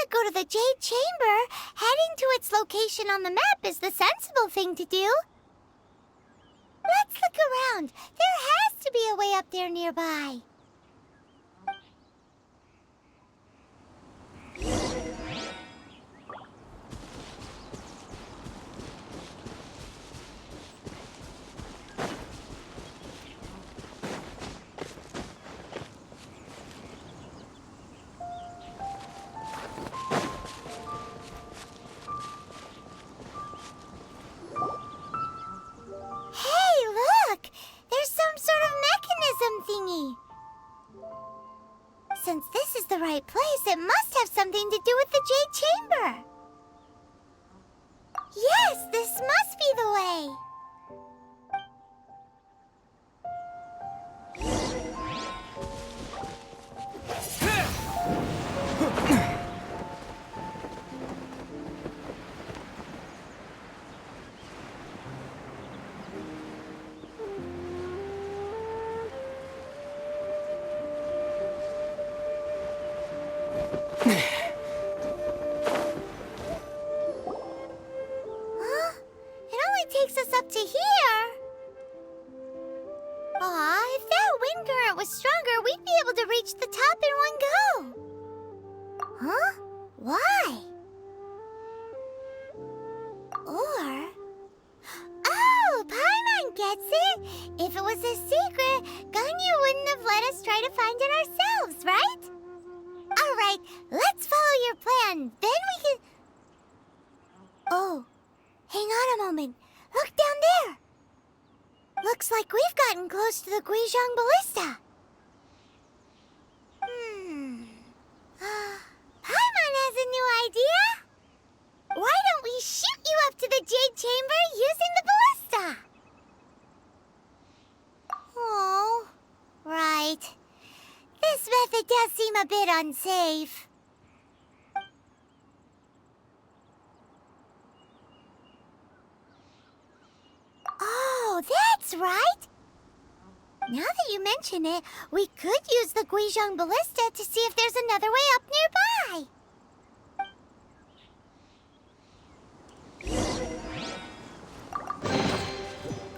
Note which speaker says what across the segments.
Speaker 1: to go to the Jade Chamber, heading to its location on the map is the sensible thing to do. Let's look around. There has to be a way up there nearby. Since this is the right place, it must have something to do with the Jade Chamber. Yes, this must be the way. Takes us up to here. Aw, if that wind current was stronger, we'd be able to reach the top in one go. Huh? Why? Or... Oh, Paimon gets it! If it was a secret, Ganyu wouldn't have let us try to find it ourselves, right? Alright, let's follow your plan. Then we can... Oh, hang on a moment. Look down there! Looks like we've gotten close to the Guizhong Ballista. Paimon has a new idea! Why don't we shoot you up to the Jade Chamber using the ballista? Oh, right. This method does seem a bit unsafe. Oh, that's right! Now that you mention it, we could use the Guizhong Ballista to see if there's another way up nearby.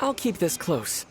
Speaker 2: I'll keep this close.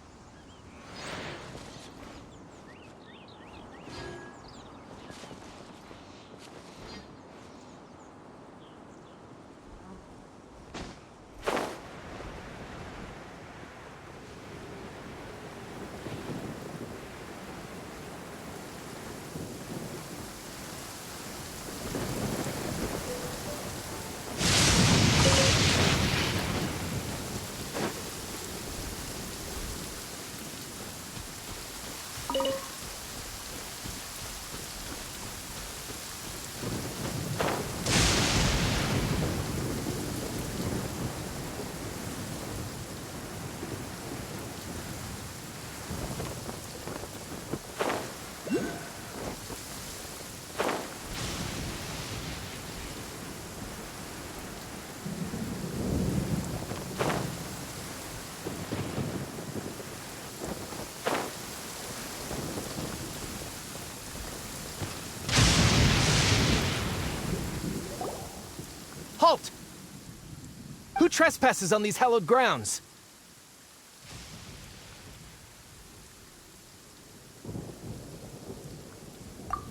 Speaker 3: Halt! Who trespasses on these hallowed grounds?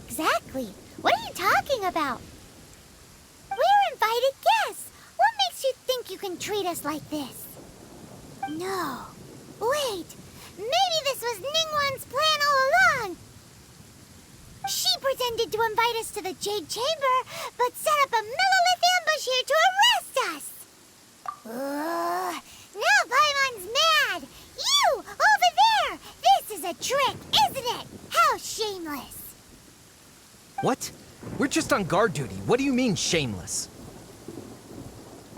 Speaker 1: Exactly. What are you talking about? We're invited guests. What makes you think you can treat us like this? No. Wait. Maybe this was Ningguang's plan all along. She pretended to invite us to the Jade Chamber, but set up a millilith ambush here to arrest us! Now Paimon's mad! You, over there! This is a trick, isn't it? How shameless!
Speaker 3: What? We're just on guard duty. What do you mean, shameless?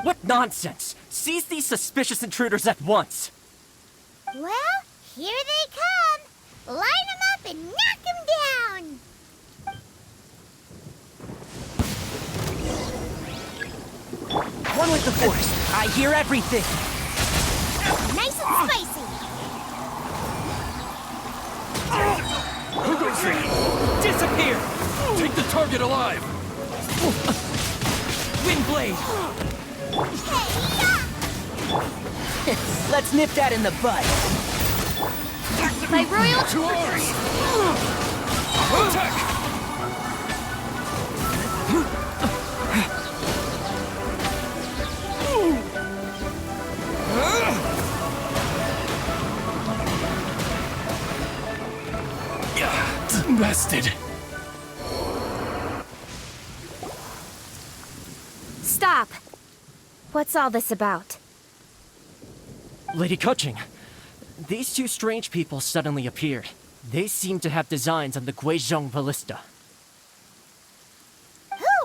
Speaker 2: What nonsense! Seize these suspicious intruders at once!
Speaker 1: Well, here they come! Line them up and knock them down!
Speaker 2: One with the force! I hear everything!
Speaker 1: Nice and spicy!
Speaker 3: Who goes in? Disappear! Take the target alive! Wind blade!
Speaker 1: Hey,
Speaker 3: Let's nip that in the bud.
Speaker 4: My royal
Speaker 3: To arms! Attack! Bested.
Speaker 4: Stop! What's all this about?
Speaker 2: Lady Kuching, these two strange people suddenly appeared. They seem to have designs on the Guizhong Ballista.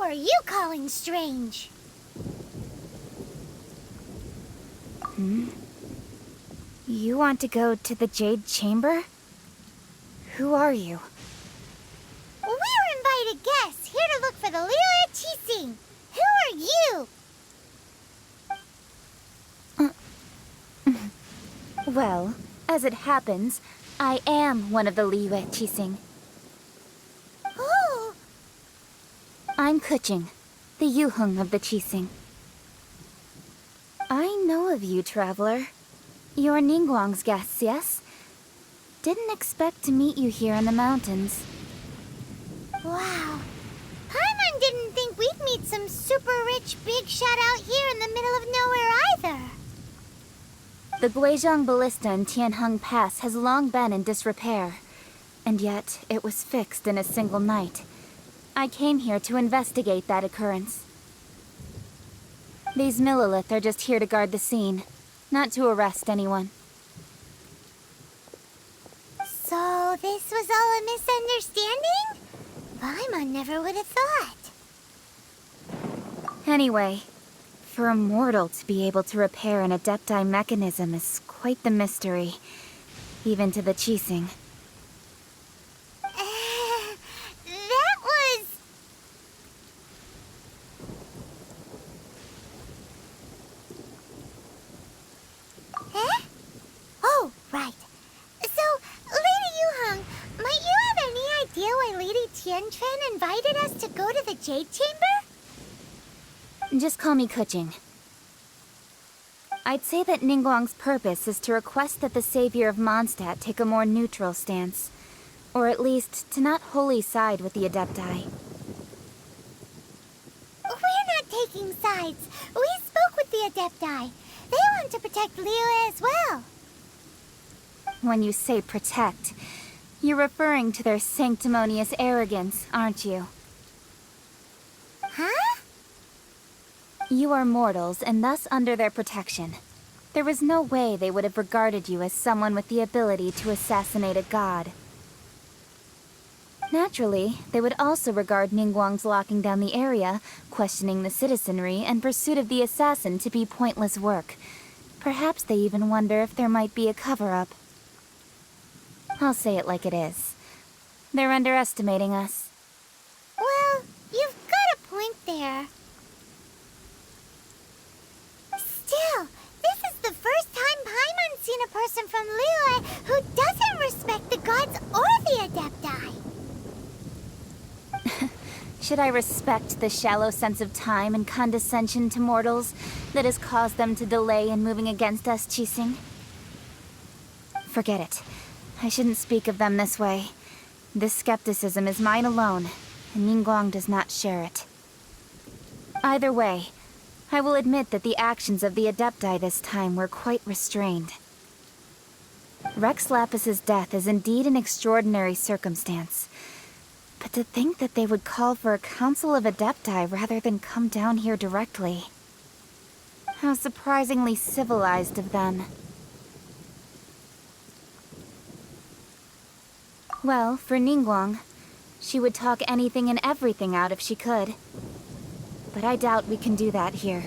Speaker 1: who are you calling strange?
Speaker 4: You want to go to the Jade Chamber? Who are you?
Speaker 1: We're invited guests here to look for the liyue Qixing. Who are you?
Speaker 4: Well, as it happens, I am one of the liyue Qixing.
Speaker 1: Who?
Speaker 4: I'm Kuching, the Yuheng of the Qixing. I know of you, traveler. You're Ningguang's guests, yes? Didn't expect to meet you here in the mountains.
Speaker 1: Wow. Paimon didn't think we'd meet some super rich big shot out here in the middle of nowhere either.
Speaker 4: The Guizhong Ballista in Tianheng Pass has long been in disrepair, and yet it was fixed in a single night. I came here to investigate that occurrence. These Millilith are just here to guard the scene, not to arrest anyone.
Speaker 1: So this was all a misunderstanding? Paimon never would have thought.
Speaker 4: Anyway, for a mortal to be able to repair an Adepti mechanism is quite the mystery, even to the Qixing.
Speaker 1: That was... Eh? Oh, right. So, Lady Yuheng, might you have any idea why Lady Tianquan invited us to go to the Jade Chamber?
Speaker 4: Just call me Kuching. I'd say that Ningguang's purpose is to request that the savior of Mondstadt take a more neutral stance. Or at least, to not wholly side with the Adepti.
Speaker 1: We're not taking sides. We spoke with the Adepti. They want to protect liyue as well.
Speaker 4: When you say protect, you're referring to their sanctimonious arrogance, aren't you?
Speaker 1: Huh?
Speaker 4: You are mortals, and thus under their protection. There was no way they would have regarded you as someone with the ability to assassinate a god. Naturally, they would also regard Ningguang's locking down the area, questioning the citizenry, and pursuit of the assassin to be pointless work. Perhaps they even wonder if there might be a cover-up. I'll say it like it is. They're underestimating us.
Speaker 1: Well, you've got a point there. Still, this is the first time Paimon's seen a person from liyue who doesn't respect the gods or the Adepti.
Speaker 4: Should I respect the shallow sense of time and condescension to mortals that has caused them to delay in moving against us, Qixing? Forget it. I shouldn't speak of them this way. This skepticism is mine alone, and Ningguang does not share it. Either way, I will admit that the actions of the Adepti this time were quite restrained. Rex Lapis's death is indeed an extraordinary circumstance. But to think that they would call for a council of Adepti rather than come down here directly. How surprisingly civilized of them. Well, for Ningguang, she would talk anything and everything out if she could. But I doubt we can do that here.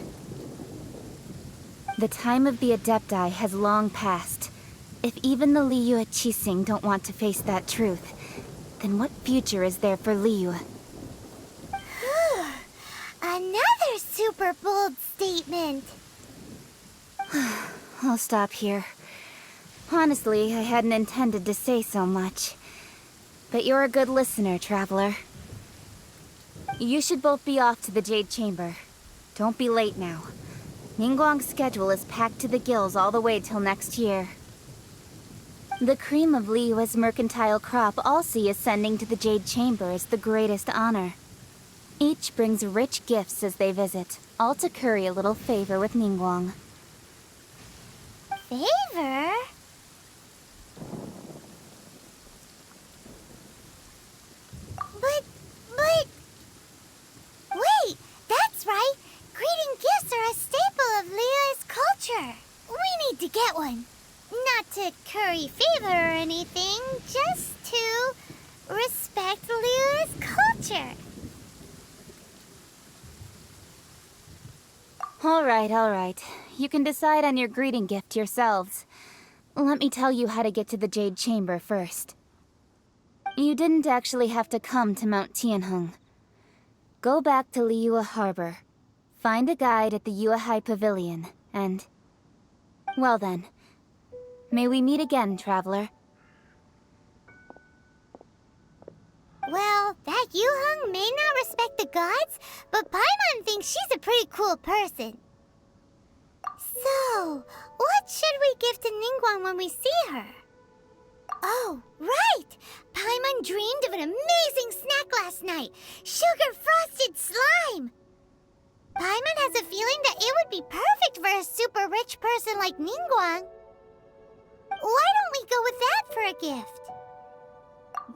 Speaker 4: The time of the Adepti has long passed. If even the liyue Qixing don't want to face that truth, then what future is there for liyue?
Speaker 1: Another super bold statement.
Speaker 4: I'll stop here. Honestly, I hadn't intended to say so much. But you're a good listener, traveler. You should both be off to the Jade Chamber. Don't be late now. Ningguang's schedule is packed to the gills all the way till next year. The cream of Liyue's mercantile crop all see ascending to the Jade Chamber as the greatest honor. Each brings rich gifts as they visit, all to curry a little favor with Ningguang.
Speaker 1: Favor? But... Wait, that's right! Greeting gifts are a staple of Liyue's culture. We need to get one. Not to curry favor or anything, just to respect Liyue's culture.
Speaker 4: All right. You can decide on your greeting gift yourselves. Let me tell you how to get to the Jade Chamber first. You didn't actually have to come to Mount Tianheng. Go back to Liyue Harbor. Find a guide at the Yuehai Pavilion, and... well then. May we meet again, traveler.
Speaker 1: Well, that Yuheng may not respect the gods, but Paimon thinks she's a pretty cool person. So, what should we give to Ningguang when we see her? Oh, right! Paimon dreamed of an amazing snack last night! Sugar-frosted slime! Paimon has a feeling that it would be perfect for a super rich person like Ningguang. Why don't we go with that for a gift?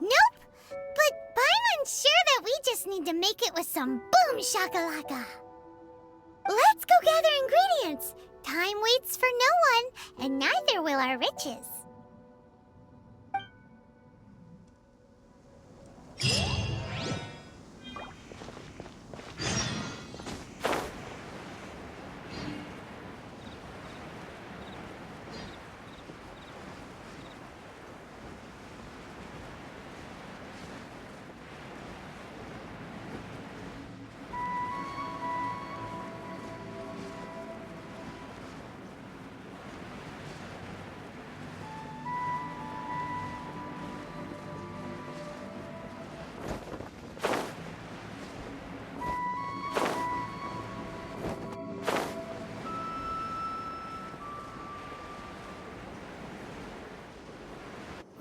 Speaker 1: Nope! But Paimon's sure that we just need to make it with some boom shakalaka. Let's go gather ingredients. Time waits for no one, and neither will our riches.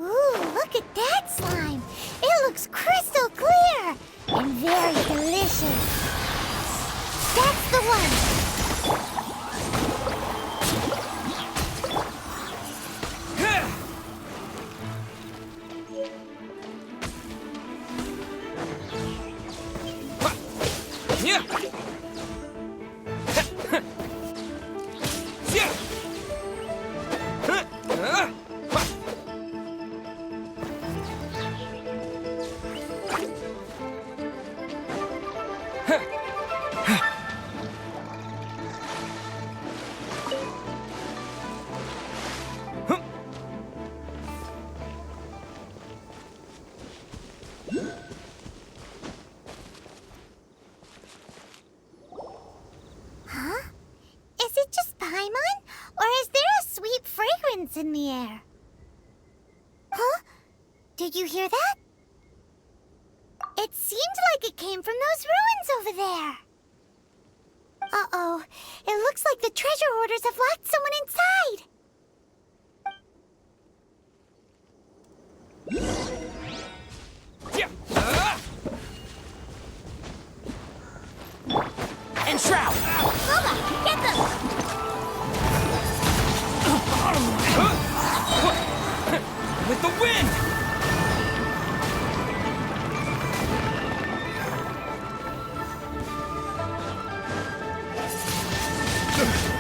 Speaker 1: Look at that slime! It looks crystal clear! And very delicious! That's the one! In the air. Huh? Did you hear that? It seemed like it came from those ruins over there. Uh-oh. It looks like the treasure hoarders have locked someone inside.
Speaker 2: Enshroud!
Speaker 1: Lola, get them!
Speaker 3: With the wind!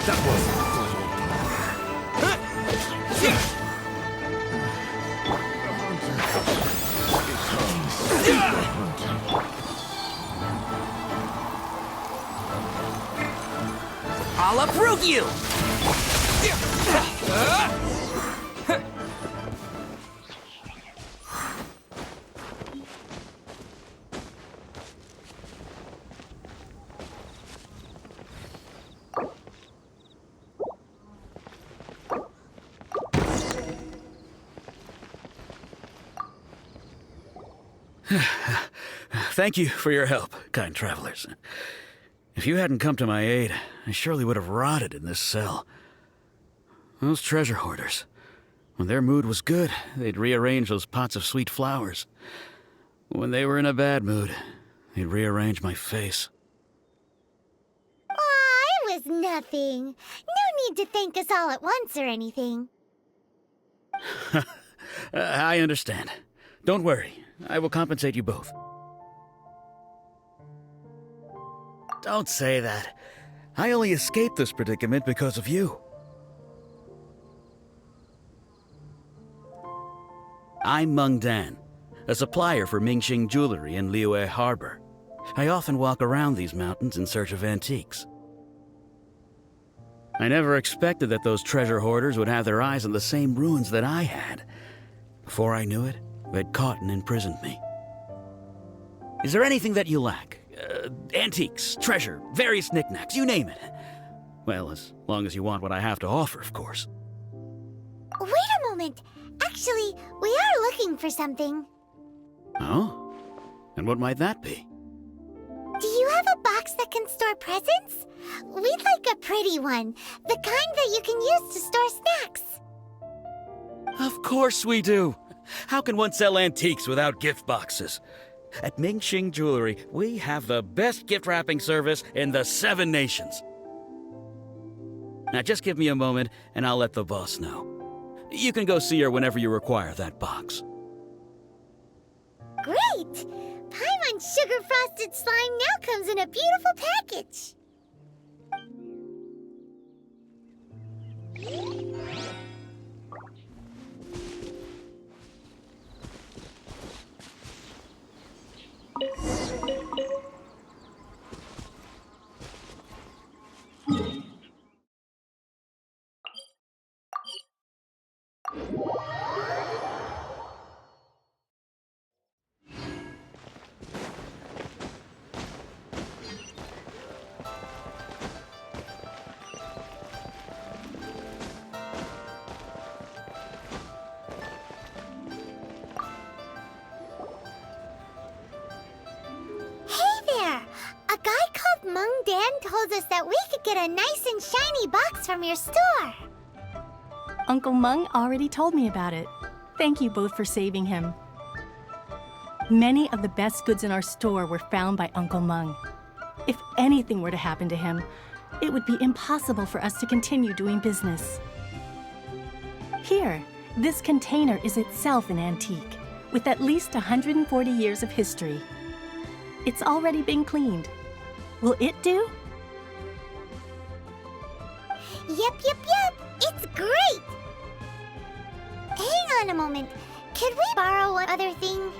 Speaker 3: That was... I'll approve you!
Speaker 5: Thank you for your help, kind travelers. If you hadn't come to my aid, I surely would have rotted in this cell. Those treasure hoarders. When their mood was good, they'd rearrange those pots of sweet flowers. When they were in a bad mood, they'd rearrange my face.
Speaker 1: Aw, it was nothing. No need to thank us all at once or anything.
Speaker 5: I understand. Don't worry. I will compensate you both. Don't say that. I only escaped this predicament because of you. I'm Meng Dan, a supplier for Mingxing Jewelry in Liyue Harbor. I often walk around these mountains in search of antiques. I never expected that those treasure hoarders would have their eyes on the same ruins that I had. Before I knew it, they'd caught and imprisoned me. Is there anything that you lack? Antiques, treasure, various knickknacks, you name it. Well, as long as you want what I have to offer, of course.
Speaker 1: Wait a moment. Actually, we are looking for something.
Speaker 5: Oh? And what might that be?
Speaker 1: Do you have a box that can store presents? We'd like a pretty one. The kind that you can use to store snacks.
Speaker 5: Of course we do. How can one sell antiques without gift boxes? At Mingxing Jewelry, we have the best gift wrapping service in the 7 nations. Now just give me a moment and I'll let the boss know. You can go see her whenever you require that box.
Speaker 1: Great! Paimon Sugar Frosted Slime now comes in a beautiful package. Told us that we could get a nice and shiny box from your store.
Speaker 6: Uncle Meng already told me about it. Thank you both for saving him. Many of the best goods in our store were found by Uncle Meng. If anything were to happen to him, it would be impossible for us to continue doing business. Here, this container is itself an antique, with at least 140 years of history. It's already been cleaned. Will it do?
Speaker 1: Yep. It's great! Hang on a moment. Could we borrow one other thing?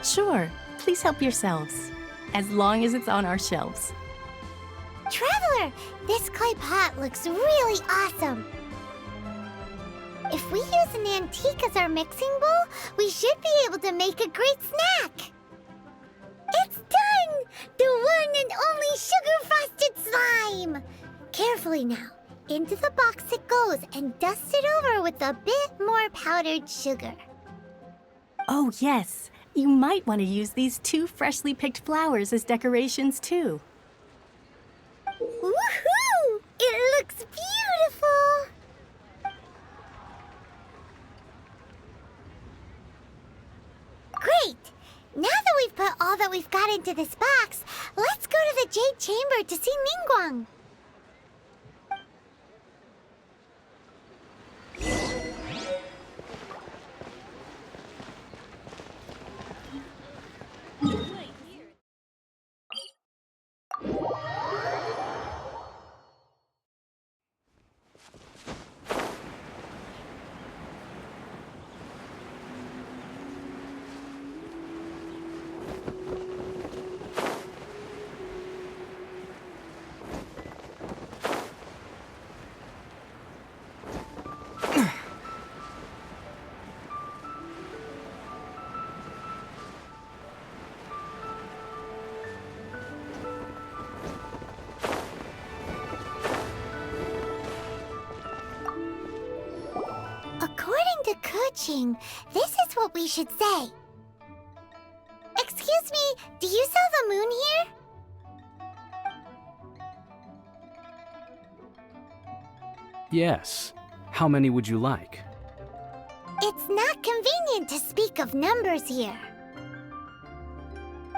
Speaker 6: Sure. Please help yourselves, as long as it's on our shelves.
Speaker 1: Traveler, this clay pot looks really awesome. If we use an antique as our mixing bowl, we should be able to make a great snack. It's done! The one and only sugar-frosted slime! Carefully now. Into the box it goes and dust it over with a bit more powdered sugar.
Speaker 6: Oh, yes. You might want to use these 2 freshly picked flowers as decorations, too.
Speaker 1: Woohoo! It looks beautiful! Great! Now that we've put all that we've got into this box, let's go to the Jade Chamber to see Ningguang. According to Kuching, this is what we should say. Excuse me, do you sell the moon here?
Speaker 7: Yes. How many would you like?
Speaker 1: It's not convenient to speak of numbers here.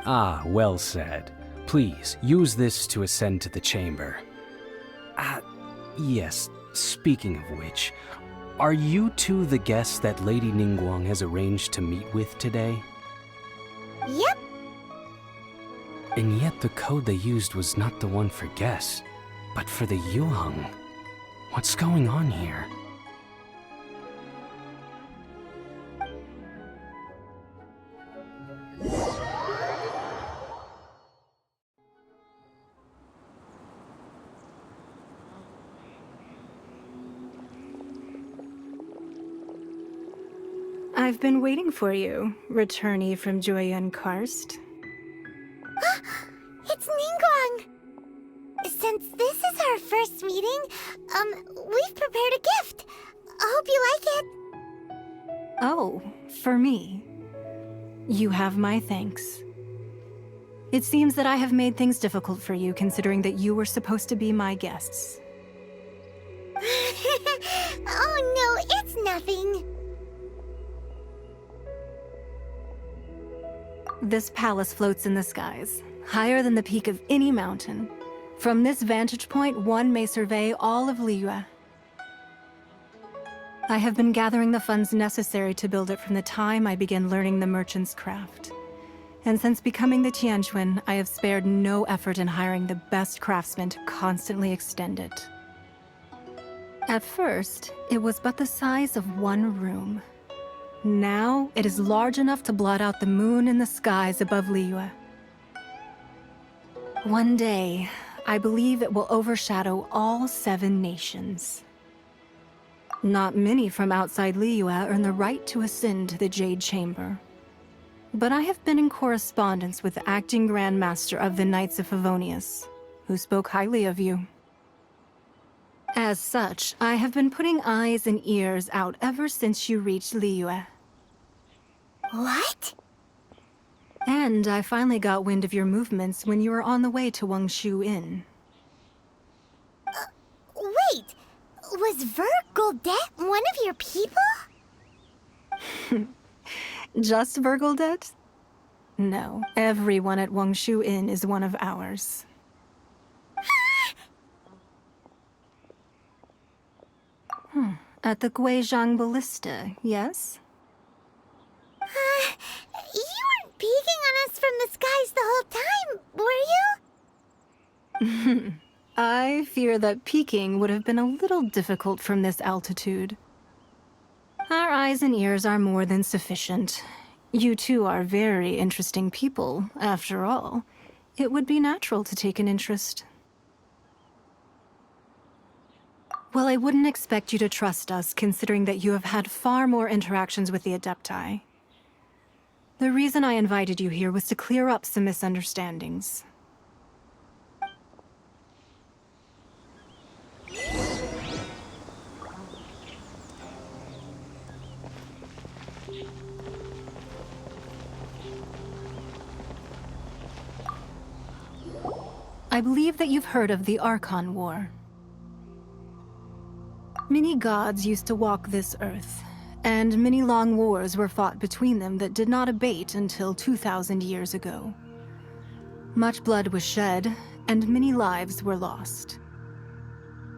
Speaker 7: Ah, well said. Please, use this to ascend to the chamber. Yes, speaking of which, are you two the guests that Lady Ningguang has arranged to meet with today?
Speaker 1: Yep.
Speaker 7: And yet the code they used was not the one for guests, but for the Yuheng. What's going on here?
Speaker 8: I've been waiting for you, returnee from Joyun Karst.
Speaker 1: It's Ningguang! Since this is our first meeting, we've prepared a gift. Hope you like it.
Speaker 8: Oh, for me. You have my thanks. It seems that I have made things difficult for you, considering that you were supposed to be my guests.
Speaker 1: Oh no, it's nothing.
Speaker 8: This palace floats in the skies, higher than the peak of any mountain. From this vantage point, one may survey all of liyue. I have been gathering the funds necessary to build it from the time I began learning the merchant's craft. And since becoming the Tianquan, I have spared no effort in hiring the best craftsmen to constantly extend it. At first, it was but the size of one room. Now, it is large enough to blot out the moon in the skies above liyue. One day, I believe it will overshadow all 7 nations. Not many from outside liyue earn the right to ascend to the Jade Chamber. But I have been in correspondence with the acting Grand Master of the Knights of Favonius, who spoke highly of you. As such, I have been putting eyes and ears out ever since you reached liyue.
Speaker 1: What?
Speaker 8: And I finally got wind of your movements when you were on the way to Wangshu Inn.
Speaker 1: Wait, was Vergoldet one of your people?
Speaker 8: Just Vergoldet? No, everyone at Wangshu Inn is one of ours. At the Guizhang Ballista, yes?
Speaker 1: You weren't peeking on us from the skies the whole time, were you?
Speaker 8: I fear that peeking would have been a little difficult from this altitude. Our eyes and ears are more than sufficient. You two are very interesting people, after all. It would be natural to take an interest. Well, I wouldn't expect you to trust us, considering that you have had far more interactions with the Adepti. The reason I invited you here was to clear up some misunderstandings. I believe that you've heard of the Archon War. Many gods used to walk this earth, and many long wars were fought between them that did not abate until 2,000 years ago. Much blood was shed, and many lives were lost.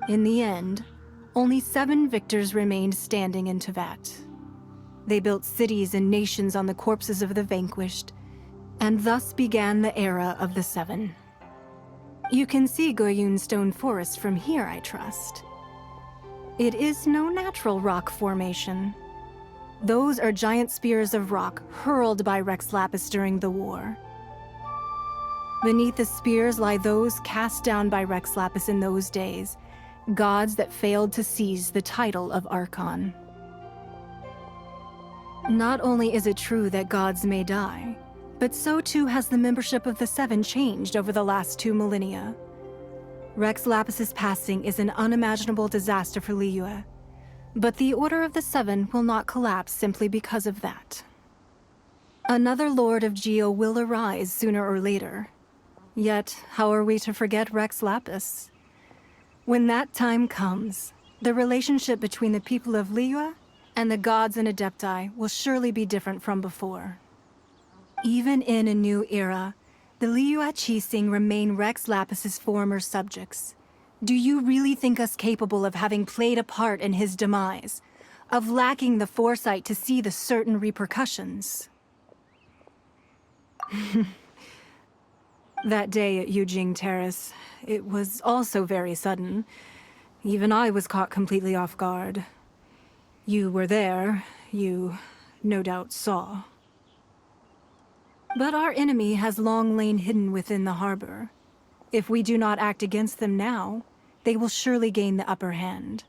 Speaker 8: In the end, only 7 victors remained standing in Tevat. They built cities and nations on the corpses of the vanquished, and thus began the era of the 7. You can see Goyun Stone Forest from here, I trust. It is no natural rock formation. Those are giant spears of rock hurled by Rex Lapis during the war. Beneath the spears lie those cast down by Rex Lapis in those days, gods that failed to seize the title of Archon. Not only is it true that gods may die, but so too has the membership of the 7 changed over the last 2 millennia. Rex Lapis's passing is an unimaginable disaster for liyue, but the Order of the 7 will not collapse simply because of that. Another Lord of Geo will arise sooner or later. Yet, how are we to forget Rex Lapis? When that time comes, the relationship between the people of liyue and the gods and Adepti will surely be different from before. Even in a new era, the liyue Qixing remain Rex Lapis's former subjects. Do you really think us capable of having played a part in his demise? Of lacking the foresight to see the certain repercussions? That day at Yujing Terrace, it was also very sudden. Even I was caught completely off guard. You were there, you no doubt saw. But our enemy has long lain hidden within the harbor. If we do not act against them now, they will surely gain the upper hand.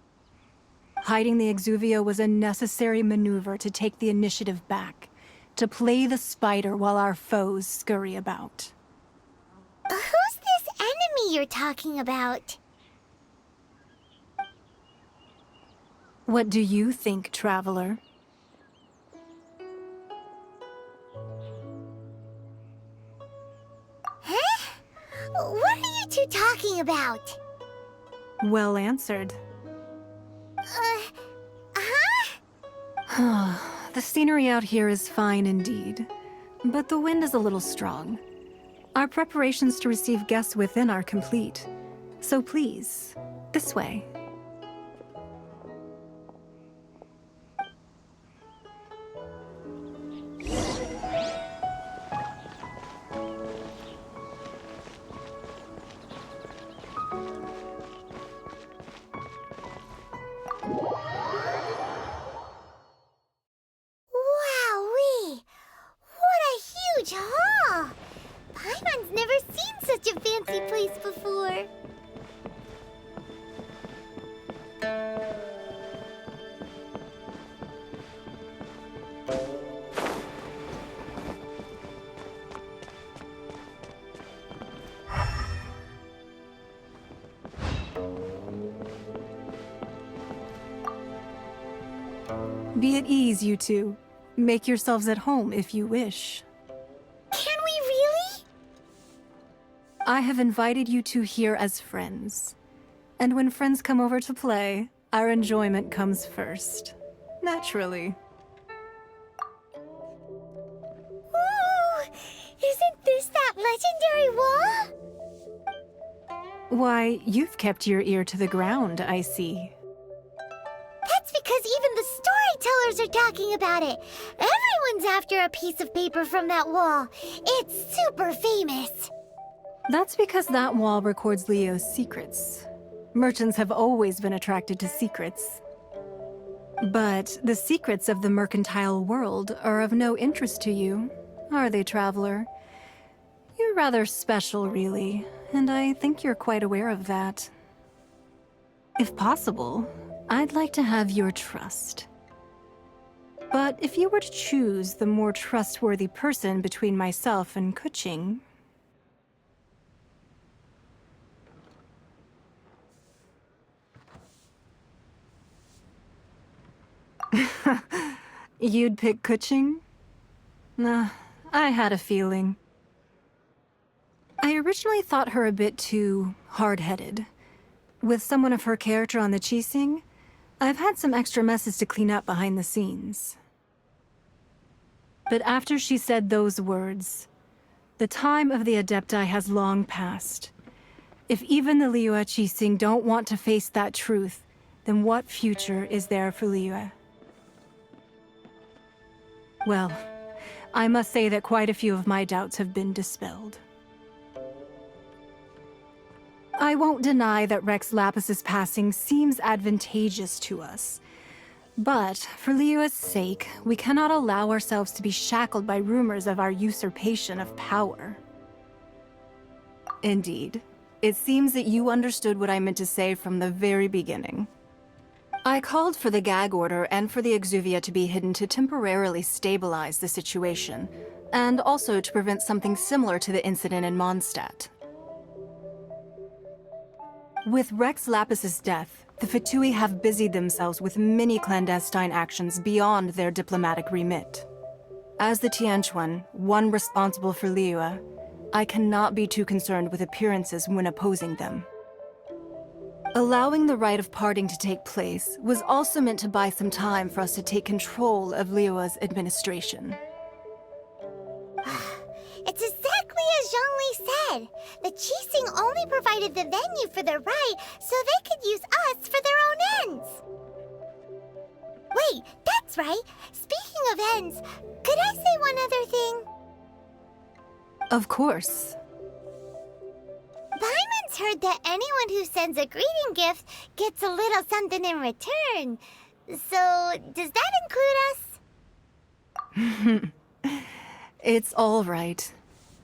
Speaker 8: Hiding the Exuvia was a necessary maneuver to take the initiative back, to play the spider while our foes scurry about.
Speaker 1: Who's this enemy you're talking about?
Speaker 8: What do you think, Traveler?
Speaker 1: Huh? What are you two talking about?
Speaker 8: Well answered.
Speaker 1: Huh?
Speaker 8: The scenery out here is fine indeed, but the wind is a little strong. Our preparations to receive guests within are complete. So please, this way.
Speaker 1: Wowee! What a huge hall! Paimon's never seen such a fancy place before.
Speaker 8: Be at ease, you two. Make yourselves at home if you wish.
Speaker 1: Can we really?
Speaker 8: I have invited you two here as friends. And when friends come over to play, our enjoyment comes first. Naturally.
Speaker 1: Ooh! Isn't this that legendary wall?
Speaker 8: Why, you've kept your ear to the ground, I see.
Speaker 1: That's because even the storytellers are talking about it. Everyone's after a piece of paper from that wall. It's super famous.
Speaker 8: That's because that wall records Leo's secrets. Merchants have always been attracted to secrets. But the secrets of the mercantile world are of no interest to you, are they, Traveler? You're rather special, really, and I think you're quite aware of that. If possible, I'd like to have your trust. But if you were to choose the more trustworthy person between myself and Keqing... You'd pick Keqing? Nah, I had a feeling. I originally thought her a bit too hard-headed. With someone of her character on the Qixing, I've had some extra messes to clean up behind the scenes. But after she said those words, the time of the Adepti has long passed. If even the liyue Qixing don't want to face that truth, then what future is there for liyue? Well, I must say that quite a few of my doubts have been dispelled. I won't deny that Rex Lapis's passing seems advantageous to us. But, for Liyue's sake, we cannot allow ourselves to be shackled by rumors of our usurpation of power. Indeed. It seems that you understood what I meant to say from the very beginning. I called for the gag order and for the Exuvia to be hidden to temporarily stabilize the situation, and also to prevent something similar to the incident in Mondstadt. With Rex Lapis's death, the Fatui have busied themselves with many clandestine actions beyond their diplomatic remit. As the Tianquan, one responsible for Liyue, I cannot be too concerned with appearances when opposing them. Allowing the rite of parting to take place was also meant to buy some time for us to take control of Liyue's administration.
Speaker 1: It's exactly as Zhongli said. The Qixing only provided the venue for the rite so they could use us for their own ends. Wait, that's right. Speaking of ends, could I say one other thing?
Speaker 8: Of course.
Speaker 1: Paimon's heard that anyone who sends a greeting gift gets a little something in return. So, does that include us?
Speaker 8: It's all right.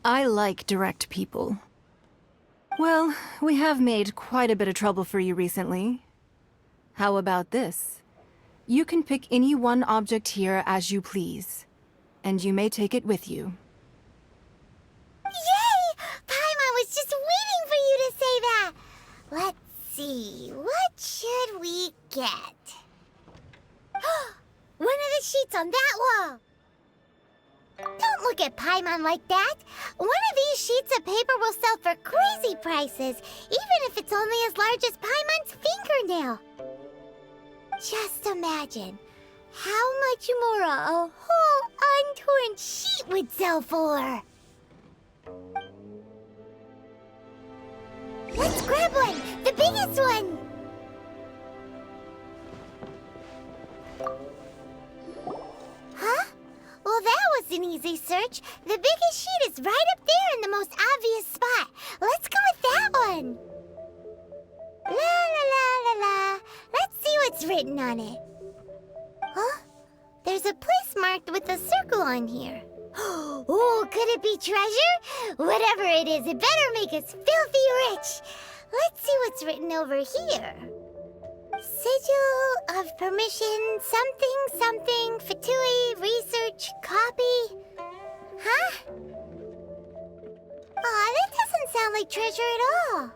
Speaker 8: I like direct people. Well, we have made quite a bit of trouble for you recently. How about this? You can pick any one object here as you please, and you may take it with you.
Speaker 1: Yay! Paimon was just waiting for you to say that! Let's see, what should we get? One of the sheets on that wall! Don't look at Paimon like that! One of these sheets of paper will sell for crazy prices, even if it's only as large as Paimon's fingernail. Just imagine how much more a whole untorn sheet would sell for. Let's grab one! The biggest one! Huh? Well, that was an easy search. The biggest sheet is right up there in the most obvious spot. Let's go with that one. La la la la la. Let's see what's written on it. Huh? There's a place marked with a circle on here. Oh, could it be treasure? Whatever it is, it better make us filthy rich. Let's see what's written over here. Sigil of permission, something, Fatui, research, copy. Huh? Aw, that doesn't sound like treasure at all.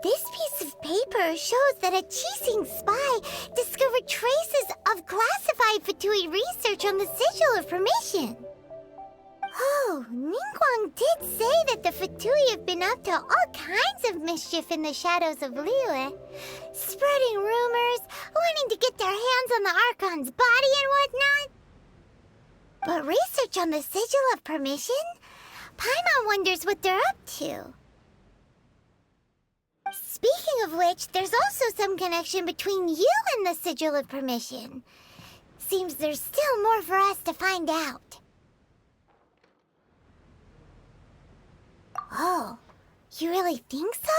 Speaker 1: This piece of paper shows that a Qixing spy discovered traces of classified Fatui research on the Sigil of Permission. Oh, Ningguang did say that the Fatui have been up to all kinds of mischief in the shadows of Liyue, spreading rumors, wanting to get their hands on the Archon's body and whatnot. But research on the Sigil of Permission? Paimon wonders what they're up to. Speaking of which, there's also some connection between you and the Sigil of Permission. Seems there's still more for us to find out. Oh, you really think so?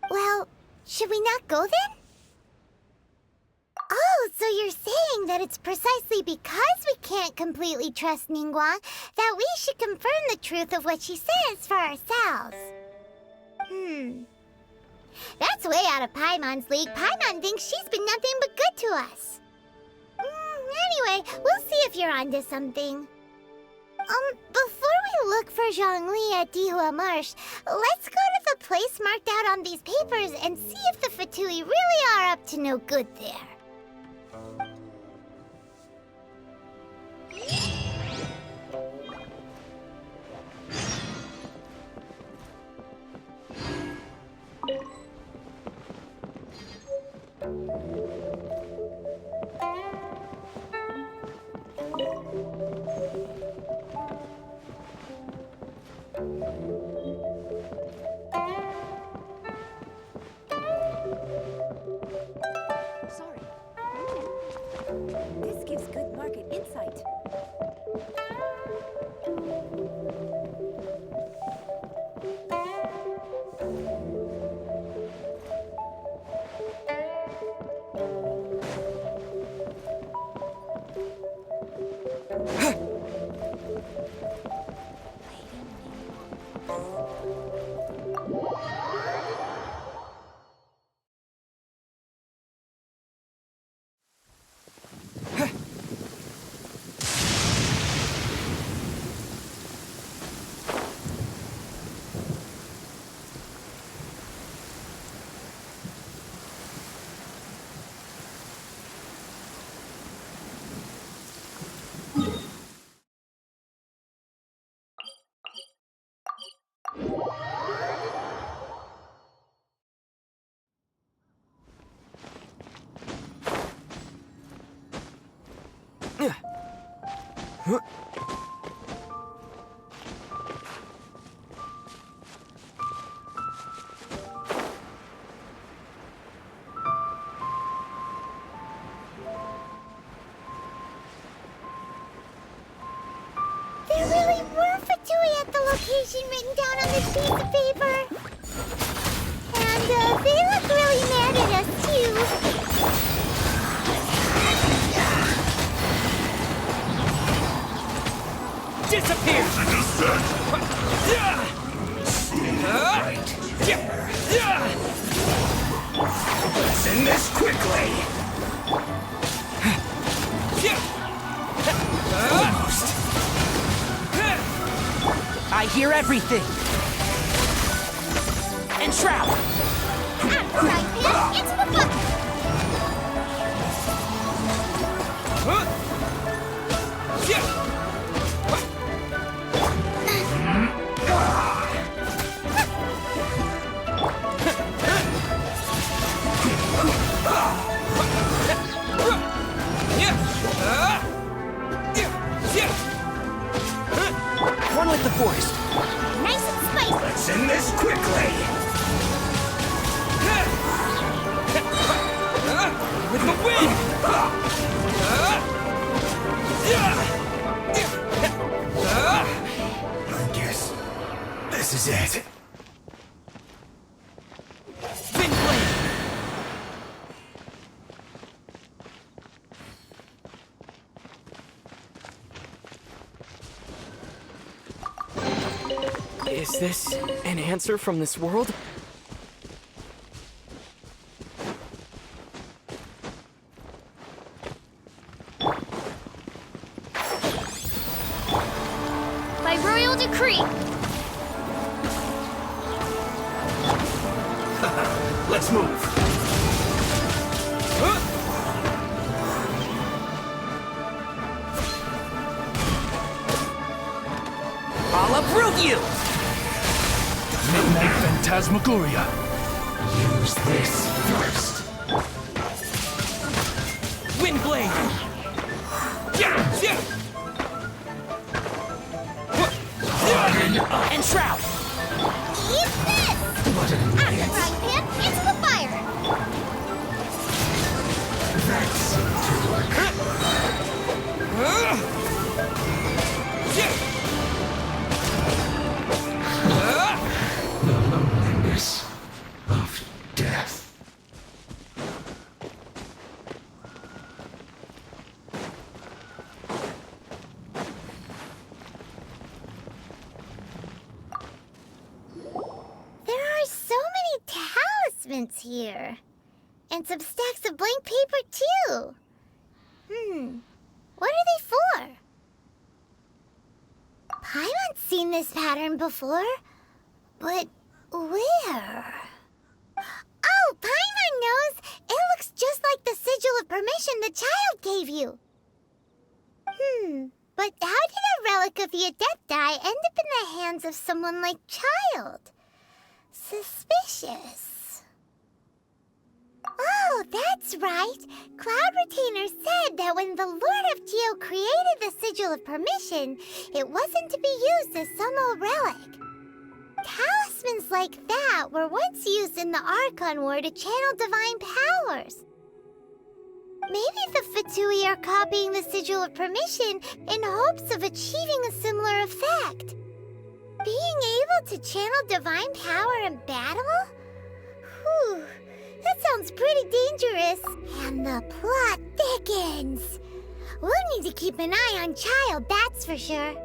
Speaker 1: Well, should we not go then? Oh, so you're saying that it's precisely because we can't completely trust Ningguang that we should confirm the truth of what she says for ourselves. That's way out of Paimon's league. Paimon thinks she's been nothing but good to us. Anyway, we'll see if you're onto something. Before we look for Zhongli at Dihua Marsh, let's go to the place marked out on these papers and see if the Fatui really are up to no good there.
Speaker 9: Sorry. This gives good market insight.
Speaker 1: There really were Fatui at the location written down on this piece of paper. And they look really mad at us, too.
Speaker 2: Disappear!
Speaker 3: Let's end this quickly! Almost.
Speaker 2: I hear everything! And trap!
Speaker 1: Right, Pam, into the bucket!
Speaker 2: One with the forest!
Speaker 1: Nice and spicy!
Speaker 3: Let's end this quickly!
Speaker 2: With the wind!
Speaker 3: I guess this is it.
Speaker 2: Wind blade! Is this an answer from this world?
Speaker 1: By royal decree!
Speaker 3: Let's move.
Speaker 2: I'll uproot you!
Speaker 3: Midnight Phantasmagoria. Use this first.
Speaker 2: Wind blade! And shroud!
Speaker 1: Eat this!
Speaker 3: What an
Speaker 1: Out of the
Speaker 3: idiot.
Speaker 1: frying pan, into the fire!
Speaker 3: That seemed to work. The loneliness of death.
Speaker 1: There are so many talismans here. And some stacks of blank paper, too. What are they for? Paimon's seen this pattern before. But where? Oh, Paimon knows! It looks just like the sigil of permission the child gave you. But how did a relic of the Adepti end up in the hands of someone like Child? Suspicious. Oh, that's right. Cloud Retainer said that when the Lord of Geo created the Sigil of Permission, it wasn't to be used as some old relic. Talismans like that were once used in the Archon War to channel divine powers. Maybe the Fatui are copying the Sigil of Permission in hopes of achieving a similar effect. Being able to channel divine power in battle? Whew, that sounds pretty dangerous. And the plot thickens. We'll need to keep an eye on Child, that's for sure.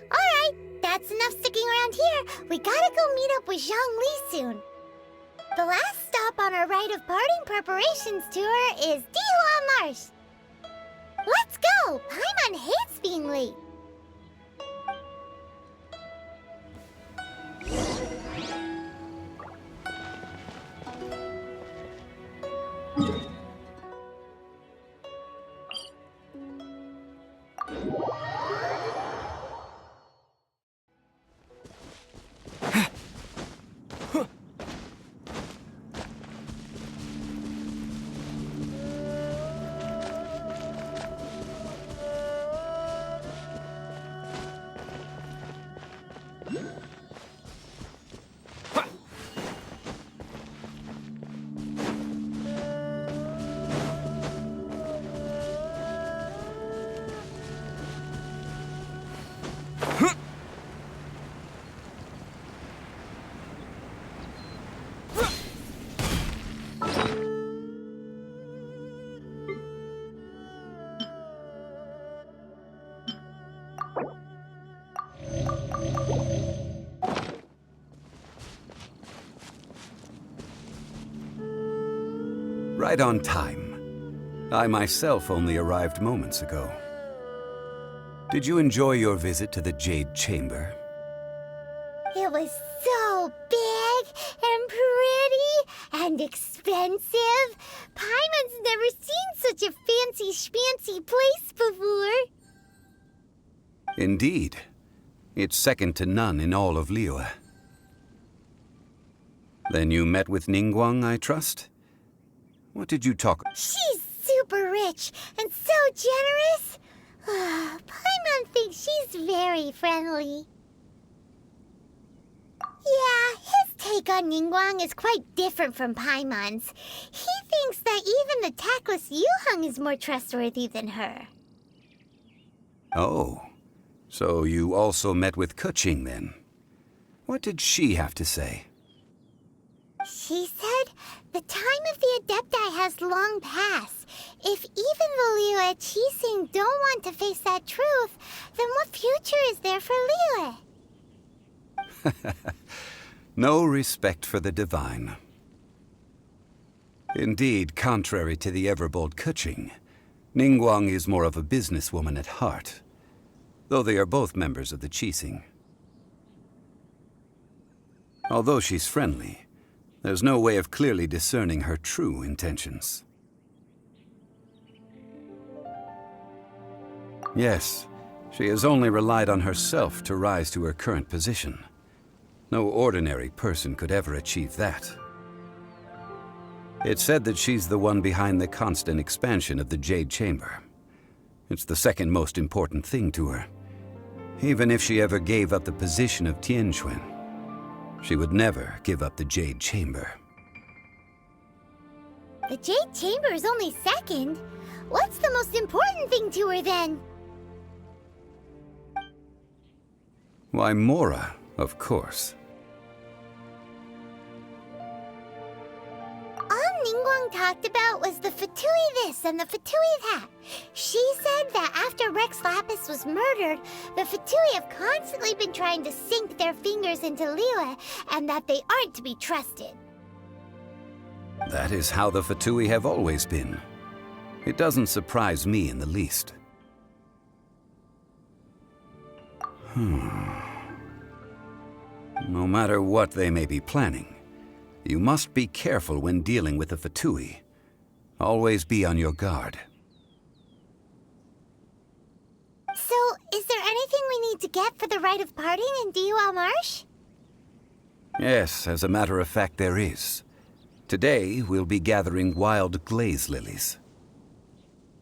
Speaker 1: Alright, that's enough sticking around here. We gotta go meet up with Zhang Li soon. The last stop on our rite of parting preparations tour is Dihua Marsh. Let's go! Paimon hates being late.
Speaker 10: Right on time. I myself only arrived moments ago. Did you enjoy your visit to the Jade Chamber?
Speaker 1: It was so big and pretty and expensive. Paimon's never seen such a fancy schmancy place before.
Speaker 10: Indeed. It's second to none in all of Liyue. Then you met with Ningguang, I trust? What did you talk...
Speaker 1: She's super rich and so generous. Paimon thinks she's very friendly. Yeah, his take on Ningguang is quite different from Paimon's. He thinks that even the tactless Yuheng is more trustworthy than her.
Speaker 10: Oh, so you also met with Keqing then? What did she have to say?
Speaker 1: She said the time of the Adepti has long passed. If even the liyue Qixing don't want to face that truth, then what future is there for liyue?
Speaker 10: No respect for the divine. Indeed, contrary to the ever-bold Keqing, Ningguang is more of a businesswoman at heart, though they are both members of the Qixing. Although she's friendly, there's no way of clearly discerning her true intentions. Yes, she has only relied on herself to rise to her current position. No ordinary person could ever achieve that. It's said that she's the one behind the constant expansion of the Jade Chamber. It's the second most important thing to her. Even if she ever gave up the position of Tianquan, she would never give up the Jade Chamber.
Speaker 1: The Jade Chamber is only second. What's the most important thing to her then?
Speaker 10: Why, Mora, of course.
Speaker 1: All Ningguang talked about was the Fatui this and the Fatui that. She said that after Rex Lapis was murdered, the Fatui have constantly been trying to sink their fingers into liyue, and that they aren't to be trusted.
Speaker 10: That is how the Fatui have always been. It doesn't surprise me in the least. No matter what they may be planning, you must be careful when dealing with the Fatui. Always be on your guard.
Speaker 1: So, is there anything we need to get for the rite of parting in Diwa Marsh?
Speaker 10: Yes, as a matter of fact, there is. Today, we'll be gathering wild glaze lilies.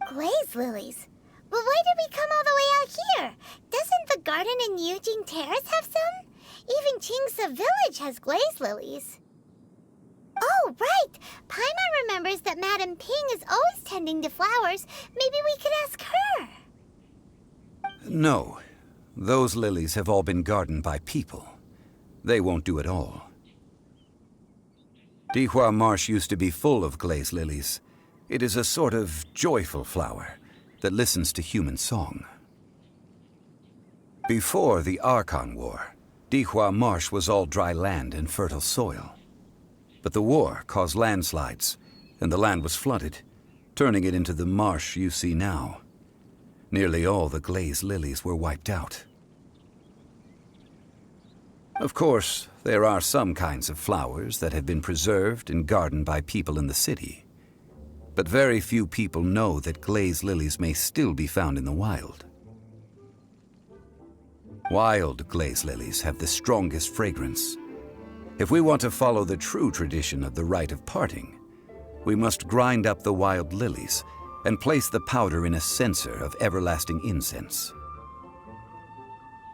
Speaker 1: Glaze lilies? But why did we come all the way out here? Doesn't the garden in Yujing Terrace have some? Even Qingse Village has glaze lilies. Oh, right! Paimon remembers that Madame Ping is always tending to flowers. Maybe we could ask her.
Speaker 10: No. Those lilies have all been gardened by people. They won't do it all. Dihua Marsh used to be full of glaze lilies. It is a sort of joyful flower that listens to human song. Before the Archon War, Dihua Marsh was all dry land and fertile soil. But the war caused landslides, and the land was flooded, turning it into the marsh you see now. Nearly all the glaze lilies were wiped out. Of course, there are some kinds of flowers that have been preserved and gardened by people in the city. But very few people know that glaze lilies may still be found in the wild. Wild glaze lilies have the strongest fragrance. If we want to follow the true tradition of the rite of parting, we must grind up the wild lilies and place the powder in a censer of everlasting incense.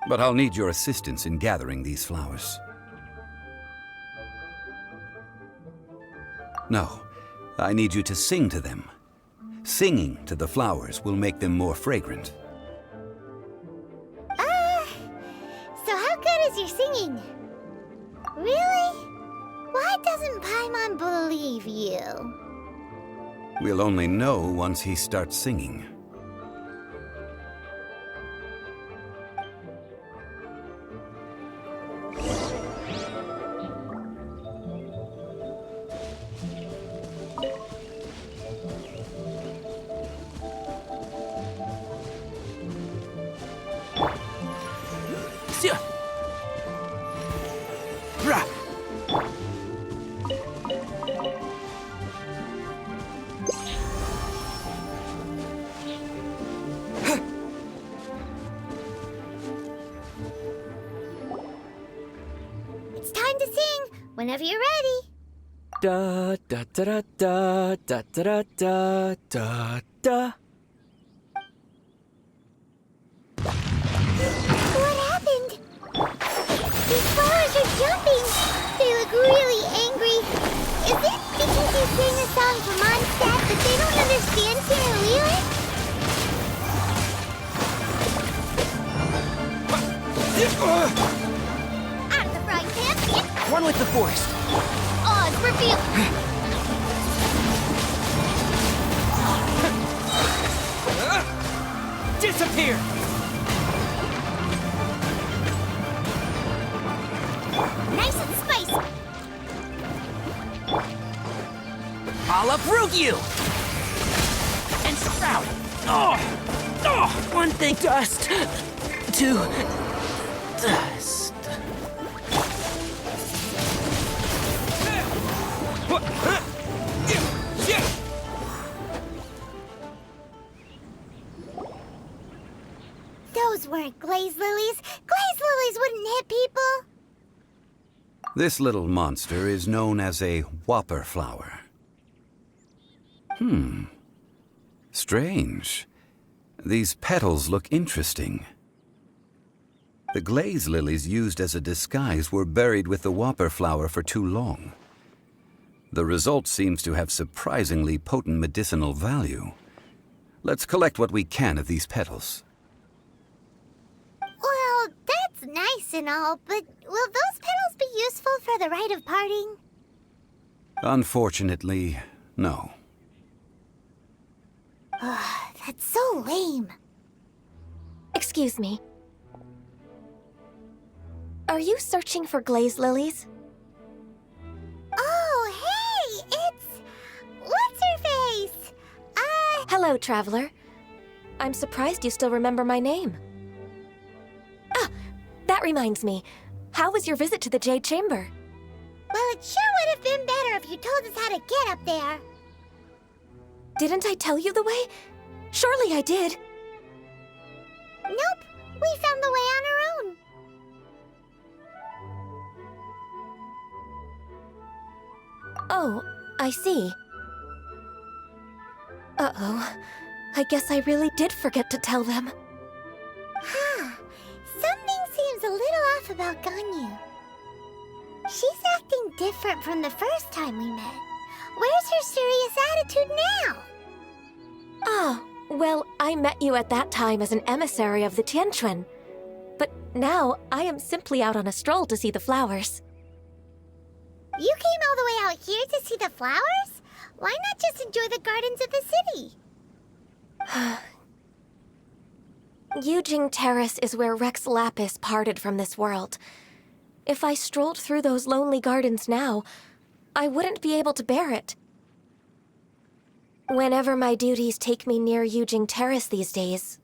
Speaker 10: But I'll need your assistance in gathering these flowers. No, I need you to sing to them. Singing to the flowers will make them more fragrant.
Speaker 1: So how good is your singing? Really? Why doesn't Paimon believe you?
Speaker 10: We'll only know once he starts singing.
Speaker 1: It's time to sing, whenever you're ready.
Speaker 2: Da da da da da da da da da da.
Speaker 1: What happened? These flowers are jumping. They look really angry. Is it because you sang a song for Mondstadt that they don't understand Santa Liyue? Out of the frying pan.
Speaker 2: Run with the forest.
Speaker 1: Oz, reveal.
Speaker 2: Disappear.
Speaker 1: Nice and spicy.
Speaker 2: I'll uproot you. And sprout. One thing. Dust. Two. Dust.
Speaker 1: Those weren't glaze lilies. Glaze lilies wouldn't hit people.
Speaker 10: This little monster is known as a whopper flower. Strange. These petals look interesting. The glaze lilies used as a disguise were buried with the whopper flower for too long. The result seems to have surprisingly potent medicinal value. Let's collect what we can of these petals.
Speaker 1: Well, that's nice and all, but will those petals be useful for the rite of parting?
Speaker 10: Unfortunately, no.
Speaker 1: That's so lame.
Speaker 11: Excuse me. Are you searching for glaze lilies?
Speaker 1: Oh, hey! It's... What's-her-face?
Speaker 11: Hello, traveler. I'm surprised you still remember my name. Ah, that reminds me. How was your visit to the Jade Chamber?
Speaker 1: Well, it sure would have been better if you told us how to get up there.
Speaker 11: Didn't I tell you the way? Surely I did.
Speaker 1: Nope, we found the way on our own.
Speaker 11: Oh, I see. Uh-oh. I guess I really did forget to tell them.
Speaker 1: Huh. Something seems a little off about Ganyu. She's acting different from the first time we met. Where's her serious attitude now?
Speaker 11: Ah, well, I met you at that time as an emissary of the Tianquan. But now, I am simply out on a stroll to see the flowers.
Speaker 1: You came all the way out here to see the flowers? Why not just enjoy the gardens of the city?
Speaker 11: Yujing Terrace is where Rex Lapis parted from this world. If I strolled through those lonely gardens now, I wouldn't be able to bear it. Whenever my duties take me near Yujing Terrace these days,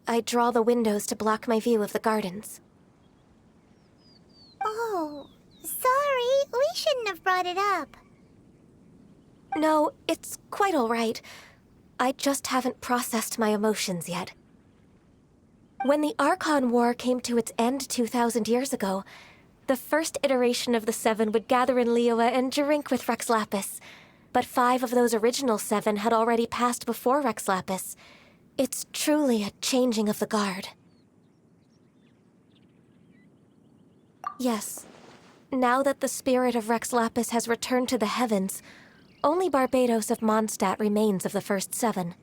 Speaker 11: I draw the windows to block my view of the gardens.
Speaker 1: Oh, sorry. We shouldn't have brought it up.
Speaker 11: No, it's quite all right. I just haven't processed my emotions yet. When the Archon War came to its end 2,000 years ago, the first iteration of the Seven would gather in liyue and drink with Rex Lapis. But 5 of those original 7 had already passed before Rex Lapis. It's truly a changing of the guard. Yes. Now that the spirit of Rex Lapis has returned to the heavens, only Barbados of Mondstadt remains of the first 7.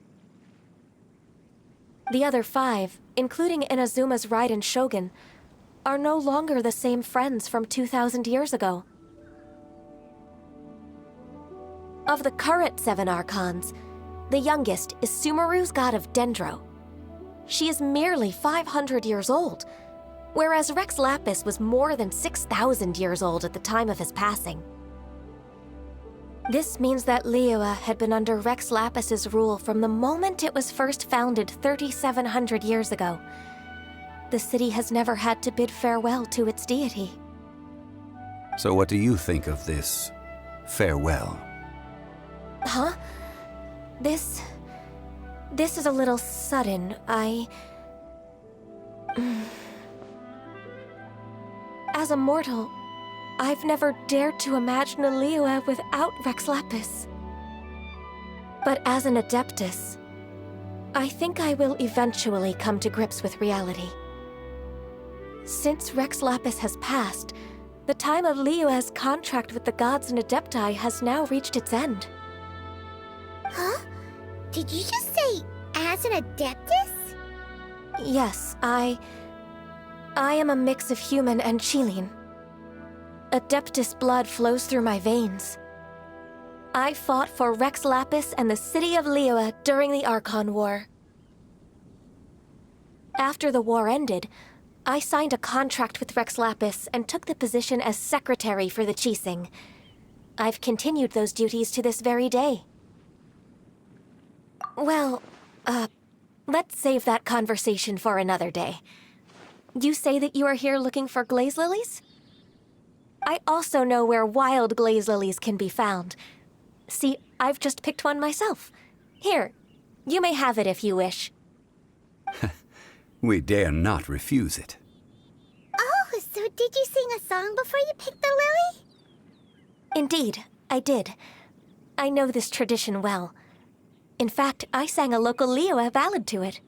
Speaker 11: The other 5, including Inazuma's Raiden Shogun, are no longer the same friends from 2,000 years ago. Of the current 7 Archons, the youngest is Sumeru's god of Dendro. She is merely 500 years old, whereas Rex Lapis was more than 6,000 years old at the time of his passing. This means that Liyue had been under Rex Lapis's rule from the moment it was first founded 3,700 years ago. the city has never had to bid farewell to its deity.
Speaker 10: So what do you think of this farewell?
Speaker 11: Huh? This is a little sudden. As a mortal, I've never dared to imagine a liyue without Rex Lapis. But as an Adeptus, I think I will eventually come to grips with reality. Since Rex Lapis has passed, the time of Liyue's contract with the gods and Adepti has now reached its end.
Speaker 1: Huh? Did you just say, as an Adeptus?
Speaker 11: Yes, I am a mix of human and Chilean. Adeptus blood flows through my veins. I fought for Rex Lapis and the city of Liyue during the Archon War. After the war ended, I signed a contract with Rex Lapis and took the position as secretary for the Qixing. I've continued those duties to this very day. Well, let's save that conversation for another day. You say that you are here looking for glaze lilies? I also know where wild glaze lilies can be found. See, I've just picked one myself. Here, you may have it if you wish.
Speaker 10: We dare not refuse it.
Speaker 1: Oh, so did you sing a song before you picked the lily?
Speaker 11: Indeed, I did. I know this tradition well. In fact, I sang a local liyue ballad to it.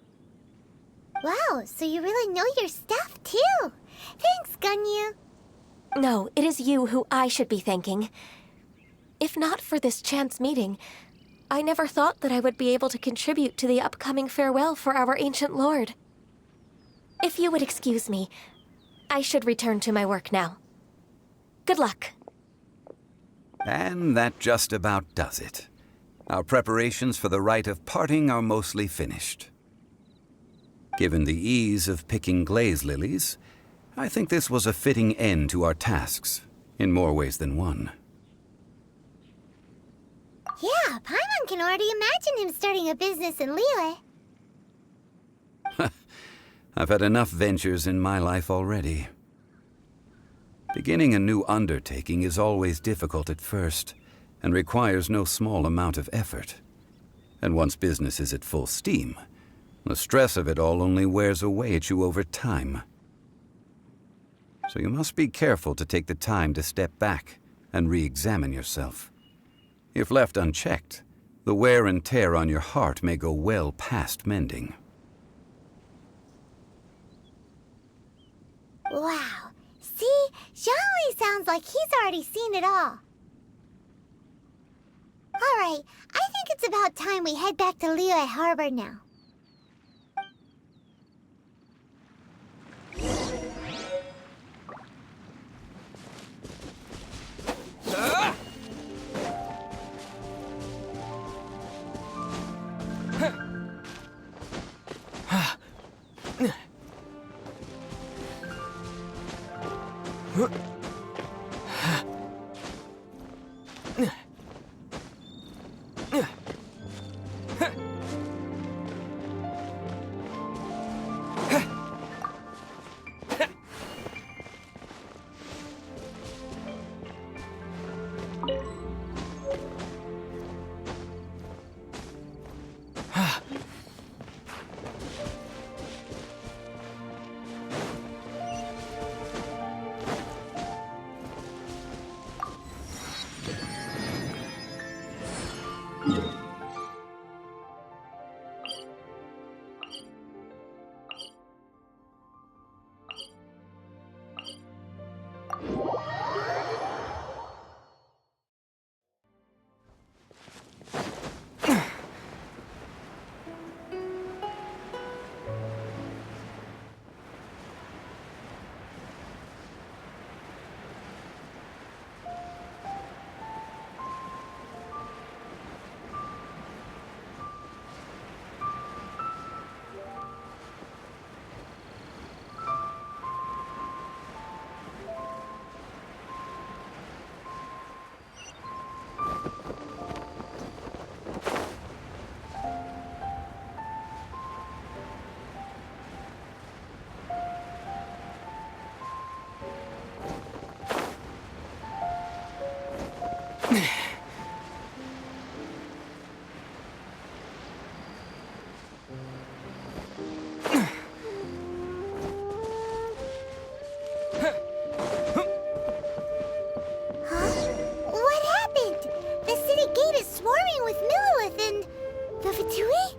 Speaker 1: Wow, so you really know your stuff, too. Thanks, Gunyu.
Speaker 11: No, it is you who I should be thanking. If not for this chance meeting, I never thought that I would be able to contribute to the upcoming farewell for our ancient lord. If you would excuse me, I should return to my work now. Good luck.
Speaker 10: And that just about does it. Our preparations for the rite of parting are mostly finished. Given the ease of picking glaze lilies, I think this was a fitting end to our tasks, in more ways than one.
Speaker 1: Yeah, Paimon can already imagine him starting a business in Liyue.
Speaker 10: I've had enough ventures in my life already. Beginning a new undertaking is always difficult at first, and requires no small amount of effort. And once business is at full steam, the stress of it all only wears away at you over time. So you must be careful to take the time to step back and re-examine yourself. If left unchecked, the wear and tear on your heart may go well past mending.
Speaker 1: Wow. See? Zhongli sounds like he's already seen it all. Alright, I think it's about time we head back to Liyue Harbor now. What happened? The city gate is swarming with Millilith and the Fatui?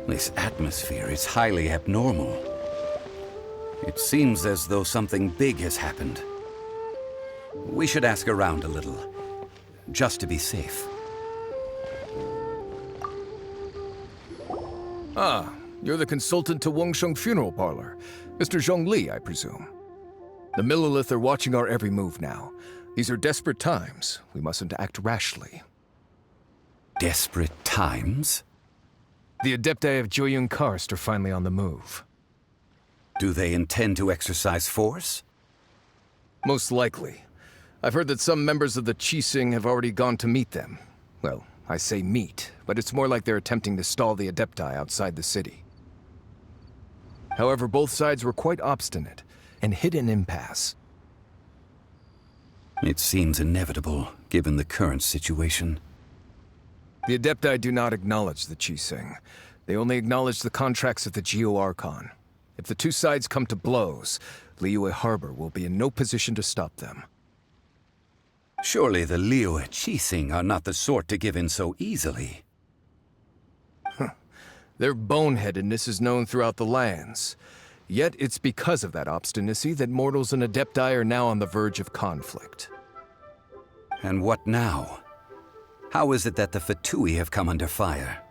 Speaker 10: This atmosphere is highly abnormal. It seems as though something big has happened. We should ask around a little, just to be safe.
Speaker 12: Ah, you're the consultant to Wangsheng Funeral Parlor. Mr. Zhongli, I presume. The Millilith are watching our every move now. These are desperate times. We mustn't act rashly.
Speaker 10: Desperate times?
Speaker 12: The Adepti of Joyun Karst are finally on the move.
Speaker 10: Do they intend to exercise force?
Speaker 12: Most likely. I've heard that some members of the Qixing have already gone to meet them. Well, I say meet, but it's more like they're attempting to stall the Adepti outside the city. However, both sides were quite obstinate and hit an impasse.
Speaker 10: It seems inevitable, given the current situation.
Speaker 12: The Adepti do not acknowledge the Qixing. They only acknowledge the contracts of the Geo-Archon. If the two sides come to blows, Liyue Harbor will be in no position to stop them.
Speaker 10: Surely the liyue Qixing are not the sort to give in so easily.
Speaker 12: Their boneheadedness is known throughout the lands. Yet it's because of that obstinacy that mortals and Adepti are now on the verge of conflict.
Speaker 10: And what now? How is it that the Fatui have come under fire?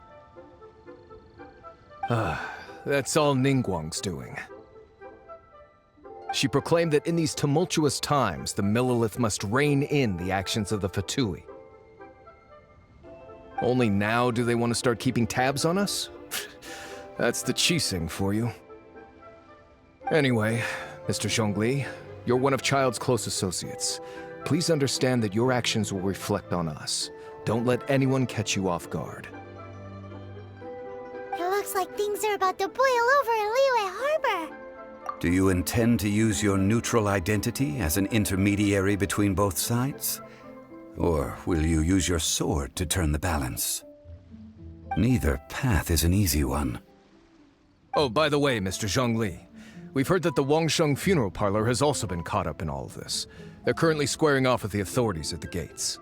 Speaker 12: That's all Ningguang's doing. She proclaimed that in these tumultuous times, the Millilith must rein in the actions of the Fatui. Only now do they want to start keeping tabs on us? That's the Qixing for you. Anyway, Mr. Zhongli, you're one of Child's close associates. Please understand that your actions will reflect on us. Don't let anyone catch you off guard.
Speaker 1: It looks like things are about to boil over in Liyue Harbor.
Speaker 10: Do you intend to use your neutral identity as an intermediary between both sides? Or will you use your sword to turn the balance? Neither path is an easy one.
Speaker 12: Oh, by the way, Mr. Zhongli, we've heard that the Wangsheng Funeral Parlor has also been caught up in all of this. They're currently squaring off with the authorities at the gates.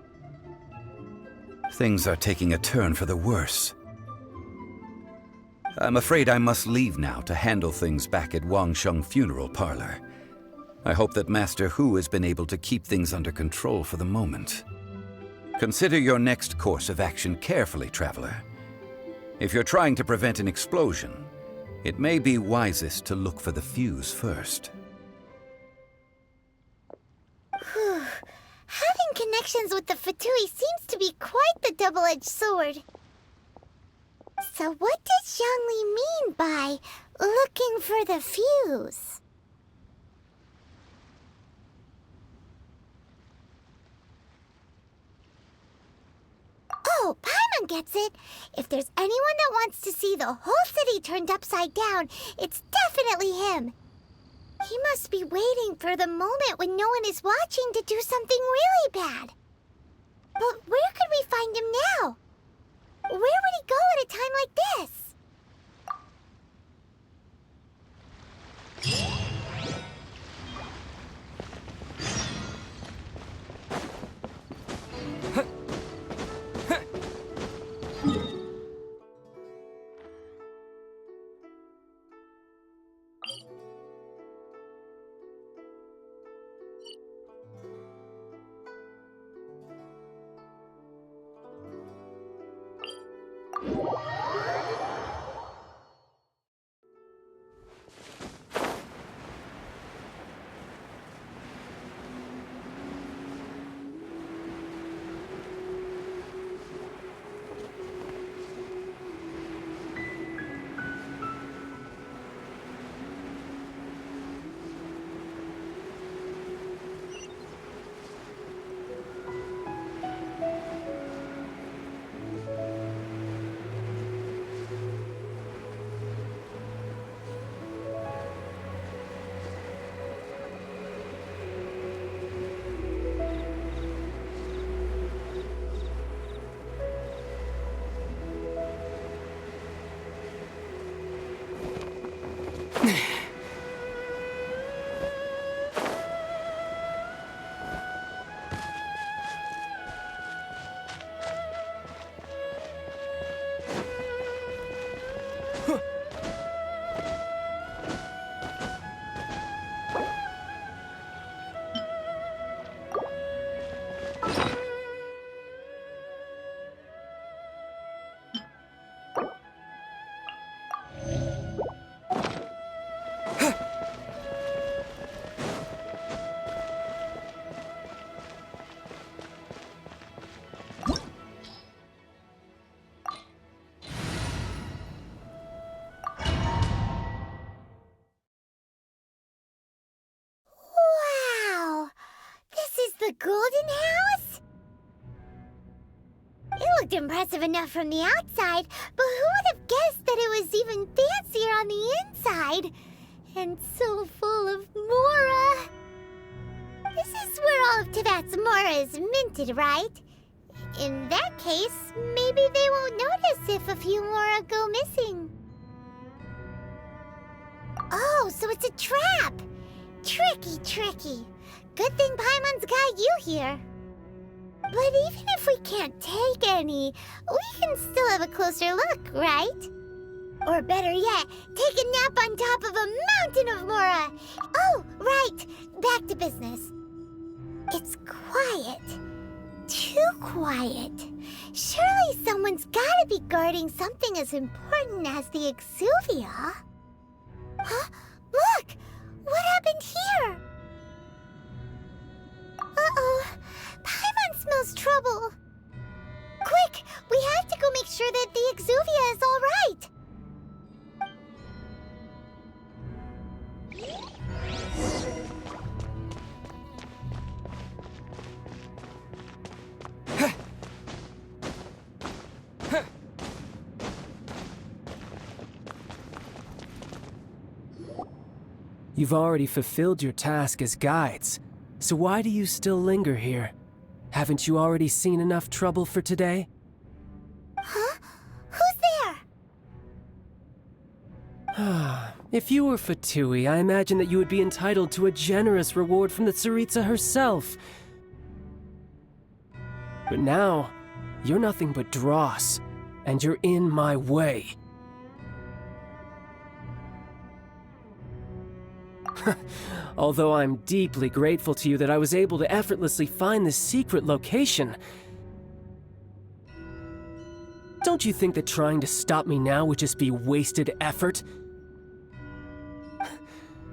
Speaker 10: Things are taking a turn for the worse. I'm afraid I must leave now to handle things back at Wangsheng Funeral Parlor. I hope that Master Hu has been able to keep things under control for the moment. Consider your next course of action carefully, Traveler. If you're trying to prevent an explosion, it may be wisest to look for the fuse first.
Speaker 1: Having connections with the Fatui seems to be quite the double-edged sword. So what does Zhongli mean by looking for the fuse? Oh, Paimon gets it. If there's anyone that wants to see the whole city turned upside down, it's definitely him. He must be waiting for the moment when no one is watching to do something really bad. But where could we find him now? Where would he go at a time like this? golden house? It looked impressive enough from the outside, but who would have guessed that it was even fancier on the inside? And so full of mora. This is where all of Teyvat's mora is minted, right? In that case, maybe they won't notice if a few mora go missing. Oh, so it's a trap! Tricky, tricky. Good thing Paimon's got you here. But even if we can't take any, we can still have a closer look, right? Or better yet, take a nap on top of a mountain of mora. Oh, right. Back to business. It's quiet. Too quiet. Surely someone's gotta be guarding something as important as the Exuvia. Huh? Look! What happened here? Uh-oh. Paimon smells trouble. Quick! We have to go make sure that the Exuvia is all right.
Speaker 7: You've already fulfilled your task as guides, so why do you still linger here? Haven't you already seen enough trouble for today?
Speaker 1: Huh? Who's there?
Speaker 7: If you were Fatui, I imagine that you would be entitled to a generous reward from the Tsaritsa herself. But now, you're nothing but dross, and you're in my way. Although I'm deeply grateful to you that I was able to effortlessly find this secret location, don't you think that trying to stop me now would just be wasted effort?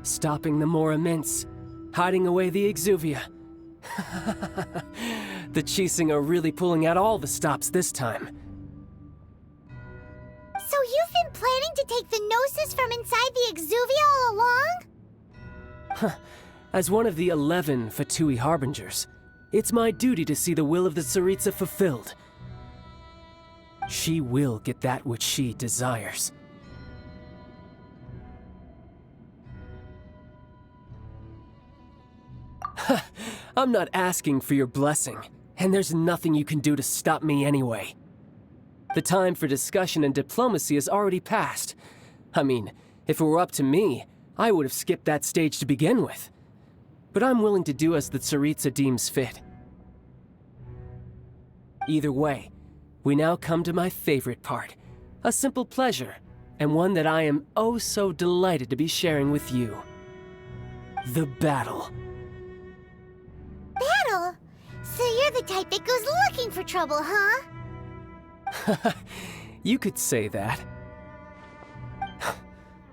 Speaker 7: Stopping the Mora Mints, hiding away the Exuvia. The Chising are really pulling out all the stops this time.
Speaker 1: So you've been planning to take the Gnosis from inside the Exuvia all along?
Speaker 7: As one of the 11 Fatui Harbingers, it's my duty to see the will of the Tsaritsa fulfilled. She will get that which she desires. I'm not asking for your blessing, and there's nothing you can do to stop me anyway. The time for discussion and diplomacy has already passed. I mean, if it were up to me, I would have skipped that stage to begin with. But I'm willing to do as the Tsaritsa deems fit. Either way, we now come to my favorite part. A simple pleasure, and one that I am oh so delighted to be sharing with you. The battle.
Speaker 1: Battle? So you're the type that goes looking for trouble, huh?
Speaker 7: You could say that.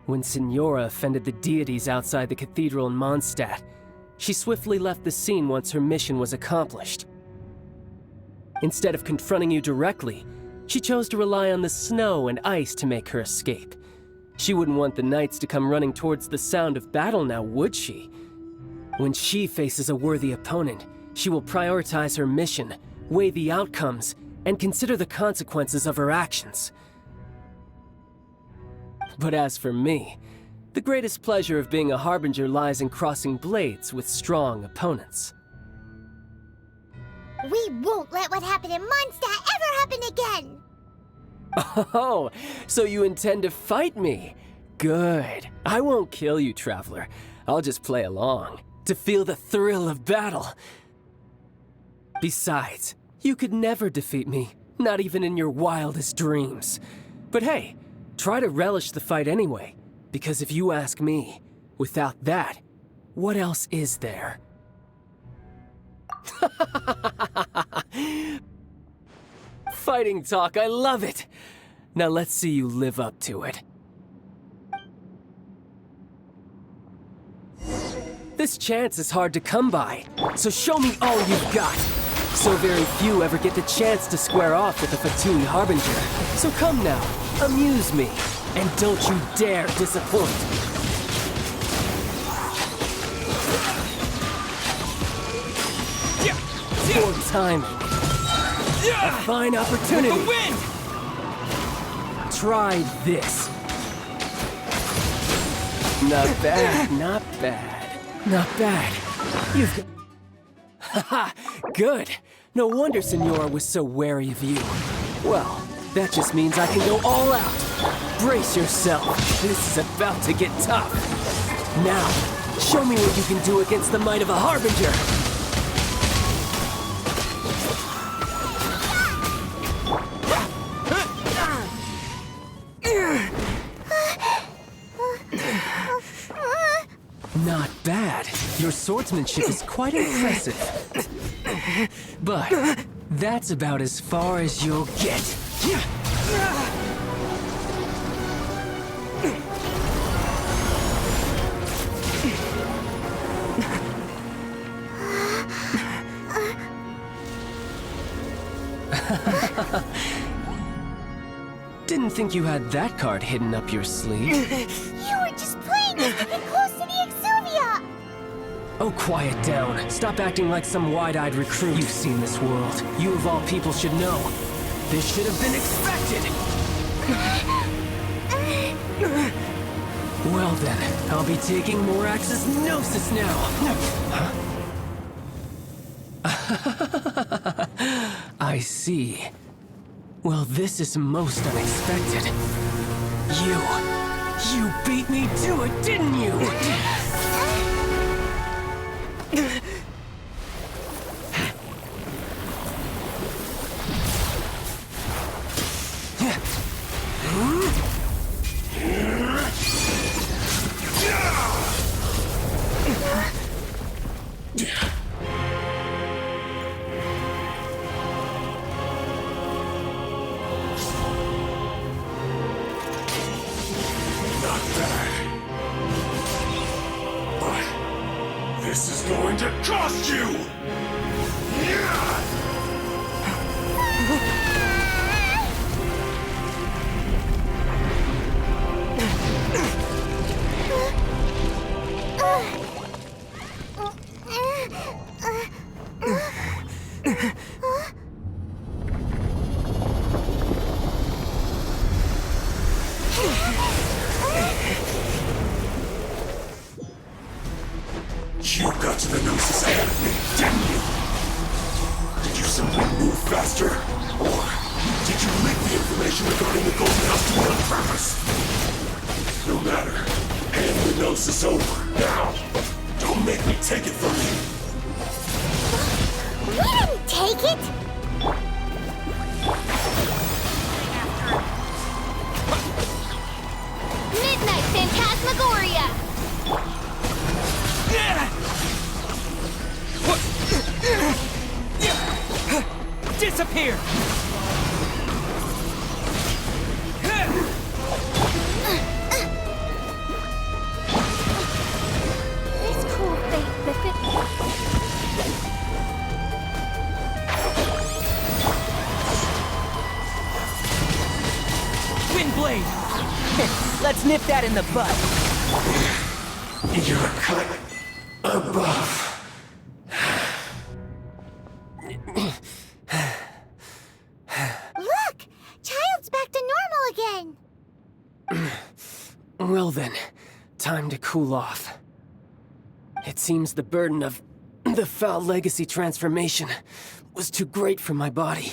Speaker 7: When Signora offended the deities outside the cathedral in Mondstadt, she swiftly left the scene once her mission was accomplished. Instead of confronting you directly, she chose to rely on the snow and ice to make her escape. She wouldn't want the knights to come running towards the sound of battle now, would she? When she faces a worthy opponent, she will prioritize her mission, weigh the outcomes, and consider the consequences of her actions. But as for me, the greatest pleasure of being a Harbinger lies in crossing blades with strong opponents.
Speaker 1: We won't let what happened in Mondstadt ever happen again!
Speaker 7: Oh, so you intend to fight me? Good. I won't kill you, Traveler. I'll just play along, to feel the thrill of battle. Besides, you could never defeat me, not even in your wildest dreams. But hey, try to relish the fight anyway, because if you ask me, without that, what else is there? Fighting talk, I love it! Now let's see you live up to it. This chance is hard to come by, so show me all you've got. So very few ever get the chance to square off with a Fatui Harbinger. So come now, amuse me, and don't you dare disappoint.
Speaker 3: Yeah.
Speaker 7: Poor timing. A fine opportunity.
Speaker 2: The wind!
Speaker 7: Try this. Not bad, not bad. Not bad. You've got... Haha, good. No wonder Senora was so wary of you. Well, that just means I can go all out. Brace yourself. This is about to get tough. Now, show me what you can do against the might of a Harbinger. Not bad. Your swordsmanship is quite impressive. But that's about as far as you'll get. Didn't think you had that card hidden up your sleeve.
Speaker 1: You were just playing it to get close to the Exuvia!
Speaker 7: Oh, quiet down. Stop acting like some wide-eyed recruit. You've seen this world. You of all people should know. This should have been expected! Well then, I'll be taking Morax's Gnosis now. Huh? I see. Well, this is most unexpected. You beat me to it, didn't you?
Speaker 13: This is going to cost you! You got to the Gnosis ahead of me, didn't you? Did you simply move faster? Or did you leak the information regarding the Golden House to me on purpose? No matter. Hand the Gnosis over, now! Don't make me take it from you!
Speaker 1: We didn't take it! Midnight Phantasmagoria!
Speaker 2: Disappear!
Speaker 1: It's cool, Fate.
Speaker 2: Windblade! Let's nip that in the bud.
Speaker 13: You're cut above.
Speaker 1: Look! Child's back to normal again!
Speaker 7: Well then, time to cool off. It seems the burden of the foul legacy transformation was too great for my body.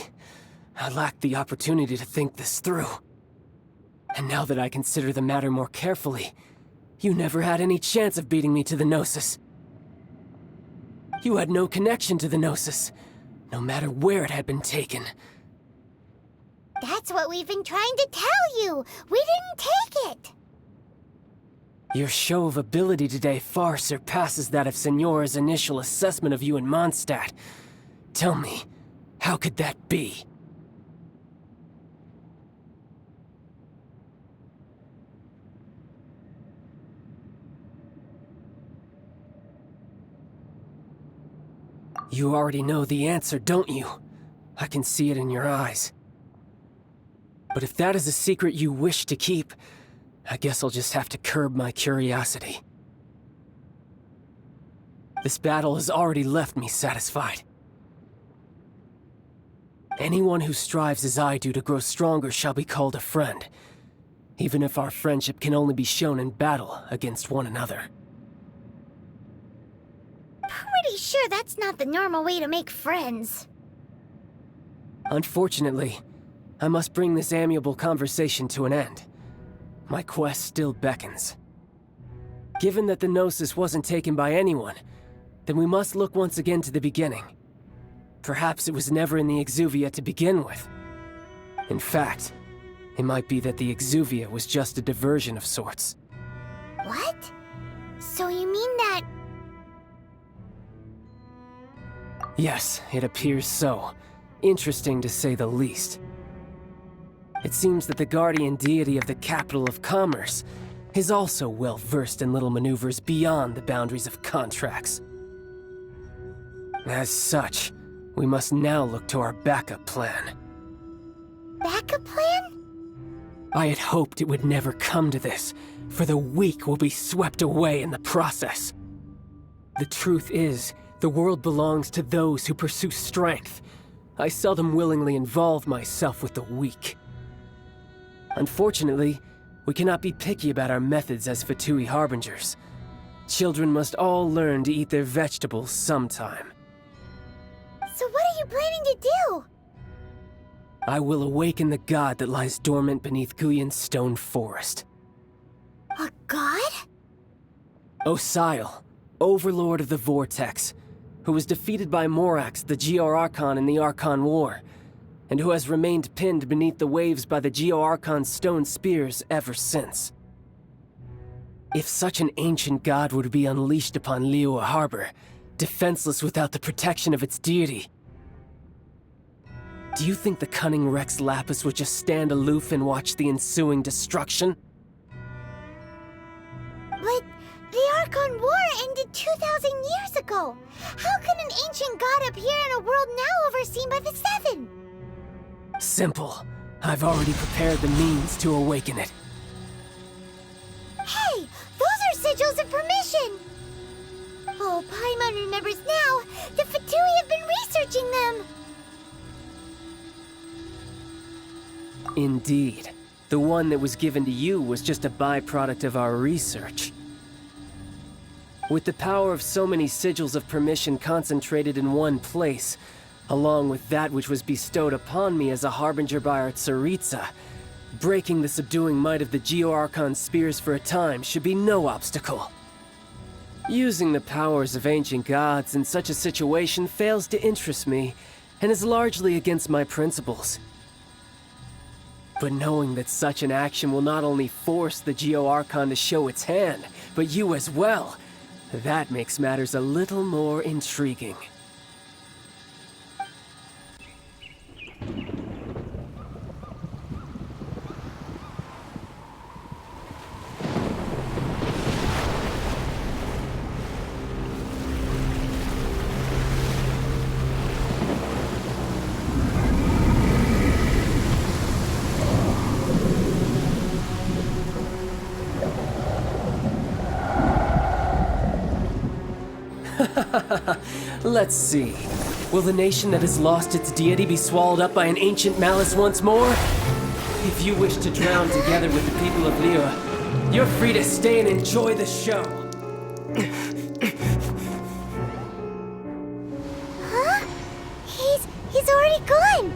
Speaker 7: I lacked the opportunity to think this through. And now that I consider the matter more carefully, you never had any chance of beating me to the Gnosis. You had no connection to the Gnosis, no matter where it had been taken.
Speaker 1: That's what we've been trying to tell you! We didn't take it!
Speaker 7: Your show of ability today far surpasses that of Senora's initial assessment of you in Mondstadt. Tell me, how could that be? You already know the answer, don't you? I can see it in your eyes. But if that is a secret you wish to keep, I guess I'll just have to curb my curiosity. This battle has already left me satisfied. Anyone who strives as I do to grow stronger shall be called a friend, even if our friendship can only be shown in battle against one another.
Speaker 1: Pretty sure that's not the normal way to make friends.
Speaker 7: Unfortunately, I must bring this amiable conversation to an end. My quest still beckons. Given that the Gnosis wasn't taken by anyone, then we must look once again to the beginning. Perhaps it was never in the Exuvia to begin with. In fact, it might be that the Exuvia was just a diversion of sorts.
Speaker 1: What? So you mean that...
Speaker 7: Yes, it appears so. Interesting to say the least. It seems that the guardian deity of the capital of commerce is also well versed in little maneuvers beyond the boundaries of contracts. As such, we must now look to our backup plan.
Speaker 1: Backup plan?
Speaker 7: I had hoped it would never come to this, for the weak will be swept away in the process. The truth is, the world belongs to those who pursue strength. I seldom willingly involve myself with the weak. Unfortunately, we cannot be picky about our methods as Fatui Harbingers. Children must all learn to eat their vegetables sometime.
Speaker 1: So what are you planning to do?
Speaker 7: I will awaken the god that lies dormant beneath Guyon's stone forest.
Speaker 1: A god?
Speaker 7: Osial, overlord of the Vortex, who was defeated by Morax, the Geo-Archon in the Archon War, and who has remained pinned beneath the waves by the Geo-Archon's stone spears ever since. If such an ancient god would be unleashed upon liyue Harbor, defenseless without the protection of its deity, do you think the cunning Rex Lapis would just stand aloof and watch the ensuing destruction?
Speaker 1: But the Archon War ended 2,000 years ago. How can an ancient god appear in a world now overseen by the Seven?
Speaker 7: Simple. I've already prepared the means to awaken it.
Speaker 1: Hey, those are sigils of permission! Oh, Paimon remembers now. The Fatui have been researching them.
Speaker 7: Indeed. The one that was given to you was just a byproduct of our research. With the power of so many sigils of permission concentrated in one place, along with that which was bestowed upon me as a harbinger by our Tsaritsa, breaking the subduing might of the Geo-Archon spears for a time should be no obstacle. Using the powers of ancient gods in such a situation fails to interest me, and is largely against my principles. But knowing that such an action will not only force the Geo-Archon to show its hand, but you as well, that makes matters a little more intriguing. Let's see. Will the nation that has lost its deity be swallowed up by an ancient malice once more? If you wish to drown together with the people of liyue, you're free to stay and enjoy the show.
Speaker 1: Huh? He's already gone.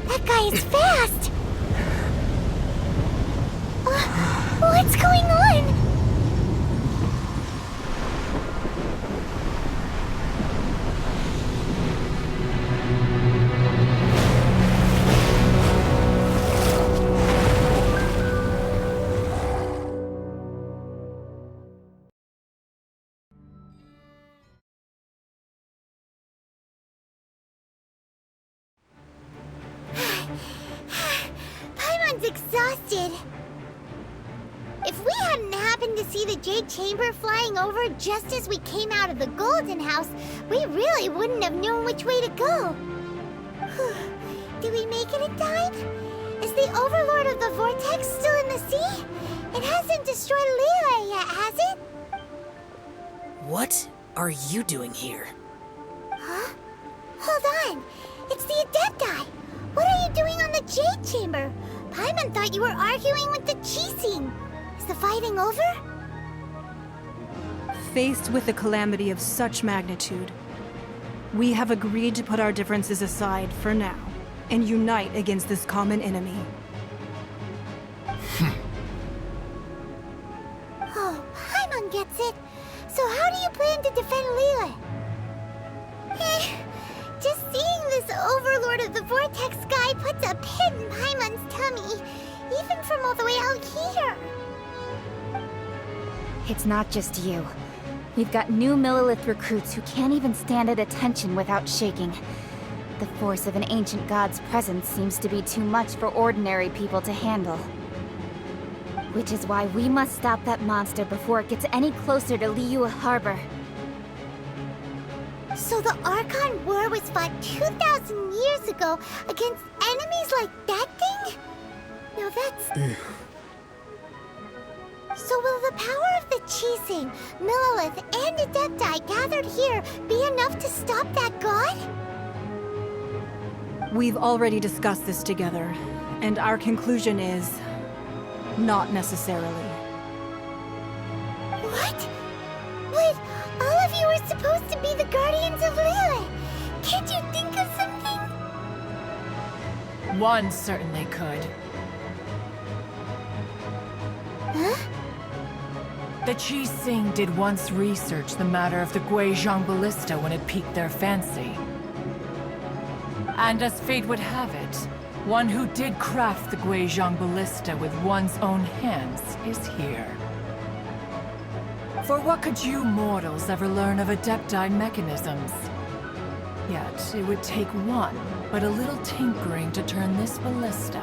Speaker 1: That guy is fast. What's going on? Paimon's exhausted. If we hadn't happened to see the Jade Chamber flying over just as we came out of the Golden House, we really wouldn't have known which way to go. Did we make it in time? Is the Overlord of the Vortex still in the sea? It hasn't destroyed liyue yet, has it?
Speaker 14: What are you doing here?
Speaker 1: Huh? Hold on. It's the Adepti. doing on the Jade Chamber? Paimon thought you were arguing with the Qixing. Is the fighting over?
Speaker 8: Faced with a calamity of such magnitude, we have agreed to put our differences aside for now and unite against this common enemy.
Speaker 1: Oh, Paimon gets it. So how do you plan to defend liyue? Just seeing this Overlord of the Vortex guy puts a pit in Paimon's tummy, even from all the way out here.
Speaker 4: It's not just you. We've got new Millelith recruits who can't even stand at attention without shaking. The force of an ancient god's presence seems to be too much for ordinary people to handle. Which is why we must stop that monster before it gets any closer to liyue Harbor.
Speaker 1: So the Archon War was fought 2,000 years ago against enemies like that thing? Now that's... So will the power of the Qixing, Millelith, and Adepti gathered here be enough to stop that god?
Speaker 8: We've already discussed this together, and our conclusion is... not necessarily.
Speaker 1: What? But all of you are supposed to be the guardians of liyue. Can't you think of something?
Speaker 14: One certainly could.
Speaker 1: Huh?
Speaker 14: The Qixing did once research the matter of the Guizhong Ballista when it piqued their fancy. And as fate would have it, one who did craft the Guizhong Ballista with one's own hands is here. For what could you mortals ever learn of Adepti mechanisms? Yet, it would take one, but a little tinkering to turn this ballista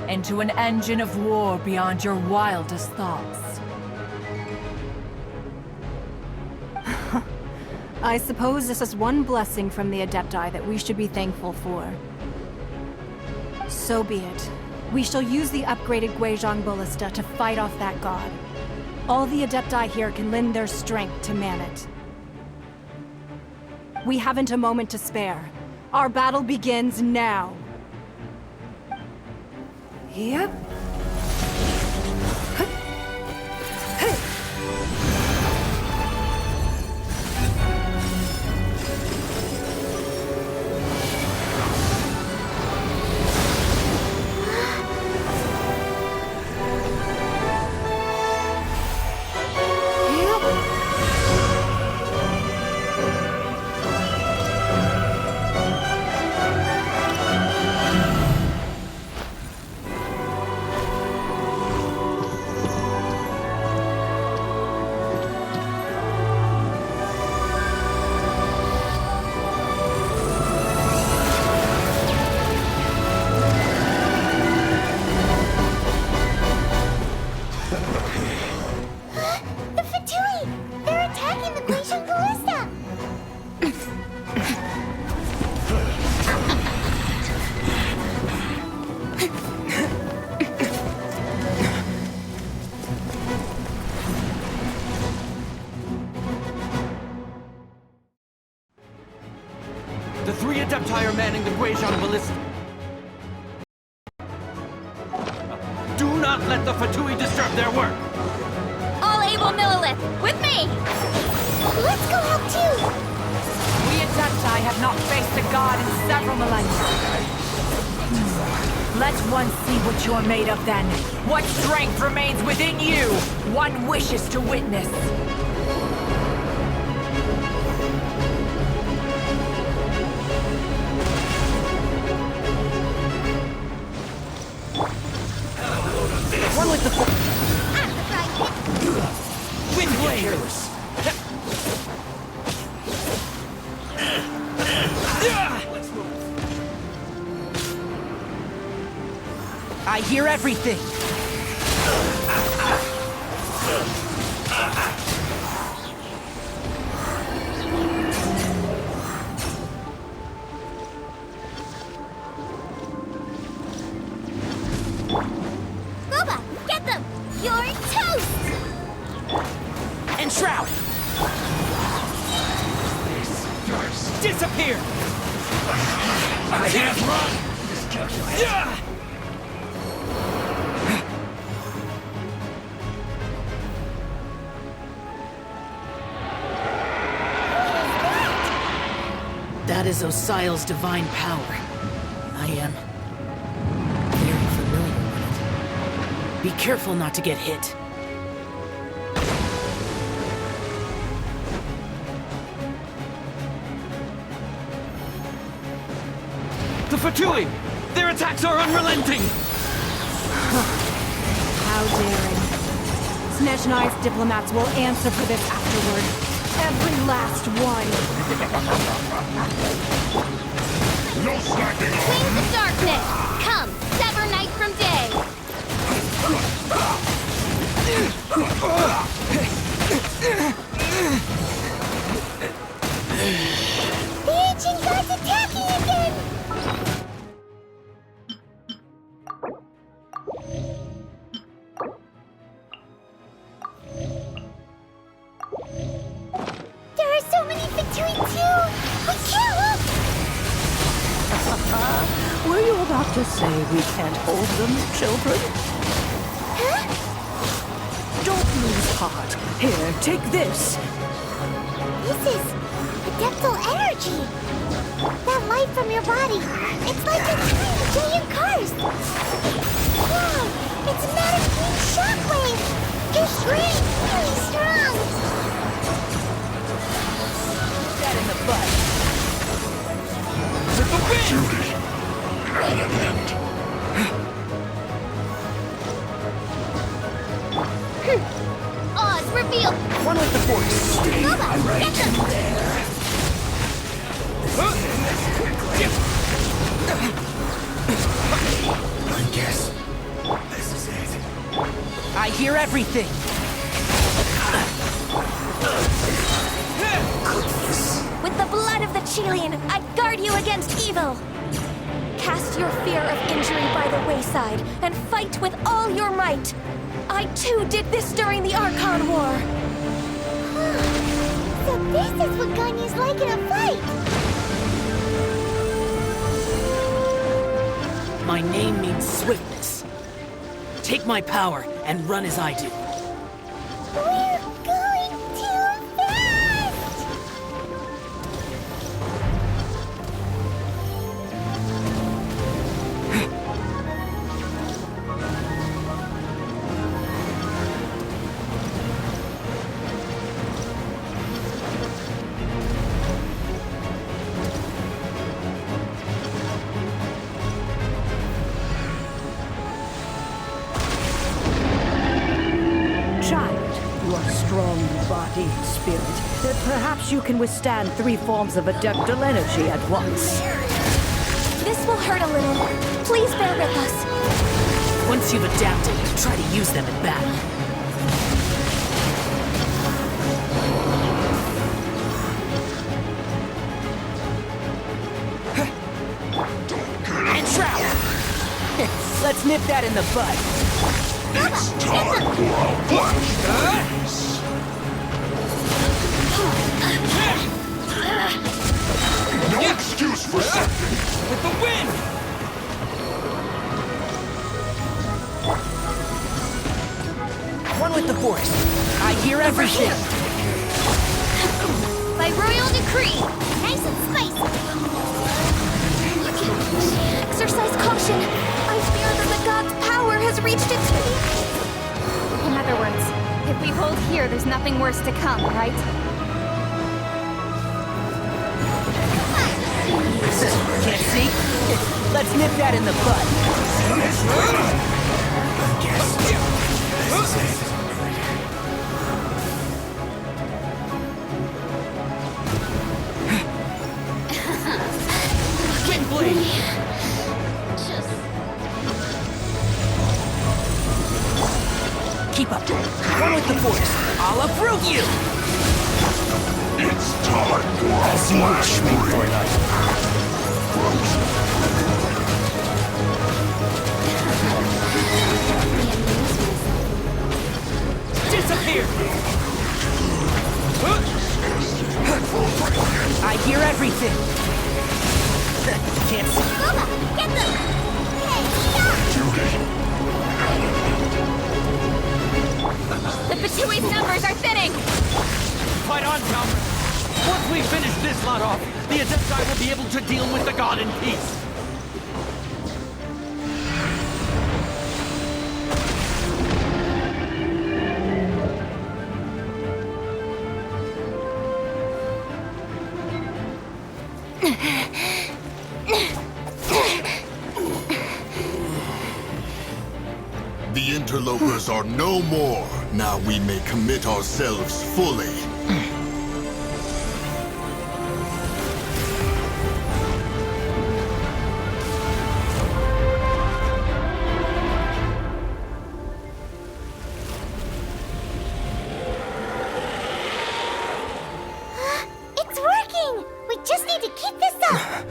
Speaker 14: into an engine of war beyond your wildest thoughts.
Speaker 8: I suppose this is one blessing from the Adepti that we should be thankful for. So be it. We shall use the upgraded Guizhong Ballista to fight off that god. All the Adepti here can lend their strength to man it. We haven't a moment to spare. Our battle begins now.
Speaker 14: Yep.
Speaker 3: The three Adepti are manning the Guizhong Ballista. Do not let the Fatui disturb their work!
Speaker 4: All able Millelith, with me!
Speaker 1: Let's go out too!
Speaker 14: We Adepti have not faced a god in several millennia. Let one see what you're made of then. What strength remains within you, one wishes to witness.
Speaker 3: One with the
Speaker 2: Wind Blade! I hear everything!
Speaker 1: Boba, get them! You're toast!
Speaker 2: And Shroud! Disappear!
Speaker 13: I can't run!
Speaker 15: That is Osial's divine power. I am very familiar with it. Be careful not to get hit.
Speaker 5: The Fatui! Their attacks are unrelenting!
Speaker 8: How daring. Snezhnai's diplomats will answer for this afterward. Every last one.
Speaker 13: No slacking off!
Speaker 1: Wings of darkness! Come, sever night from day! The ancient god's attacking again! There are so many Fatui too! We can't look!
Speaker 16: Were you about to say we can't hold them, children?
Speaker 1: Huh?
Speaker 16: Don't lose heart. Here, take this.
Speaker 1: This is adeptal energy! That light from your body, it's like a tiny giant cars! Wow! It's a matter of green shockwave! It's green, really strong!
Speaker 16: That in the butt.
Speaker 13: With the wind! Duty at an end.
Speaker 1: Oz, reveal!
Speaker 16: One with the force.
Speaker 1: Nova, get them!
Speaker 16: I guess this is it. I hear everything.
Speaker 11: With the blood of the Chilean, I guard you against evil! Cast your fear of injury by the wayside, and fight with all your might! I too did this during the Archon War!
Speaker 1: So this is what Ganyu's like in a fight!
Speaker 15: My name means swiftness. Take my power and run as I do.
Speaker 1: We're going too fast!
Speaker 16: Child, you are strong in body and spirit. Perhaps you can withstand 3 forms of adeptal energy at once.
Speaker 11: This will hurt a little. Please bear with us.
Speaker 15: Once you've adapted, try to use them in battle.
Speaker 16: And trap! Let's nip that in the bud.
Speaker 13: It's time for a flash! No excuse for something!
Speaker 5: With the wind!
Speaker 16: One with the force. I hear everything.
Speaker 1: By royal decree! Nice and spicy!
Speaker 11: Exercise caution. I fear that the god's power has reached its peak.
Speaker 4: In other words, if we hold here, there's nothing worse to come, right?
Speaker 16: Can't see? Let's nip that in the bud. Keep up. One with the force. I'll approve you.
Speaker 13: It's time for a flash spree!
Speaker 16: Disappear! I hear everything.
Speaker 2: Can't see.
Speaker 1: Booba, get them! Okay, stop!
Speaker 17: The Batui's numbers are thinning!
Speaker 18: Fight on, comrade! Once we finish this lot off, the Adepti will be able to deal with the god in peace!
Speaker 13: The interlopers are no more. Now we may commit ourselves fully.
Speaker 1: It's working! We just need to keep this up!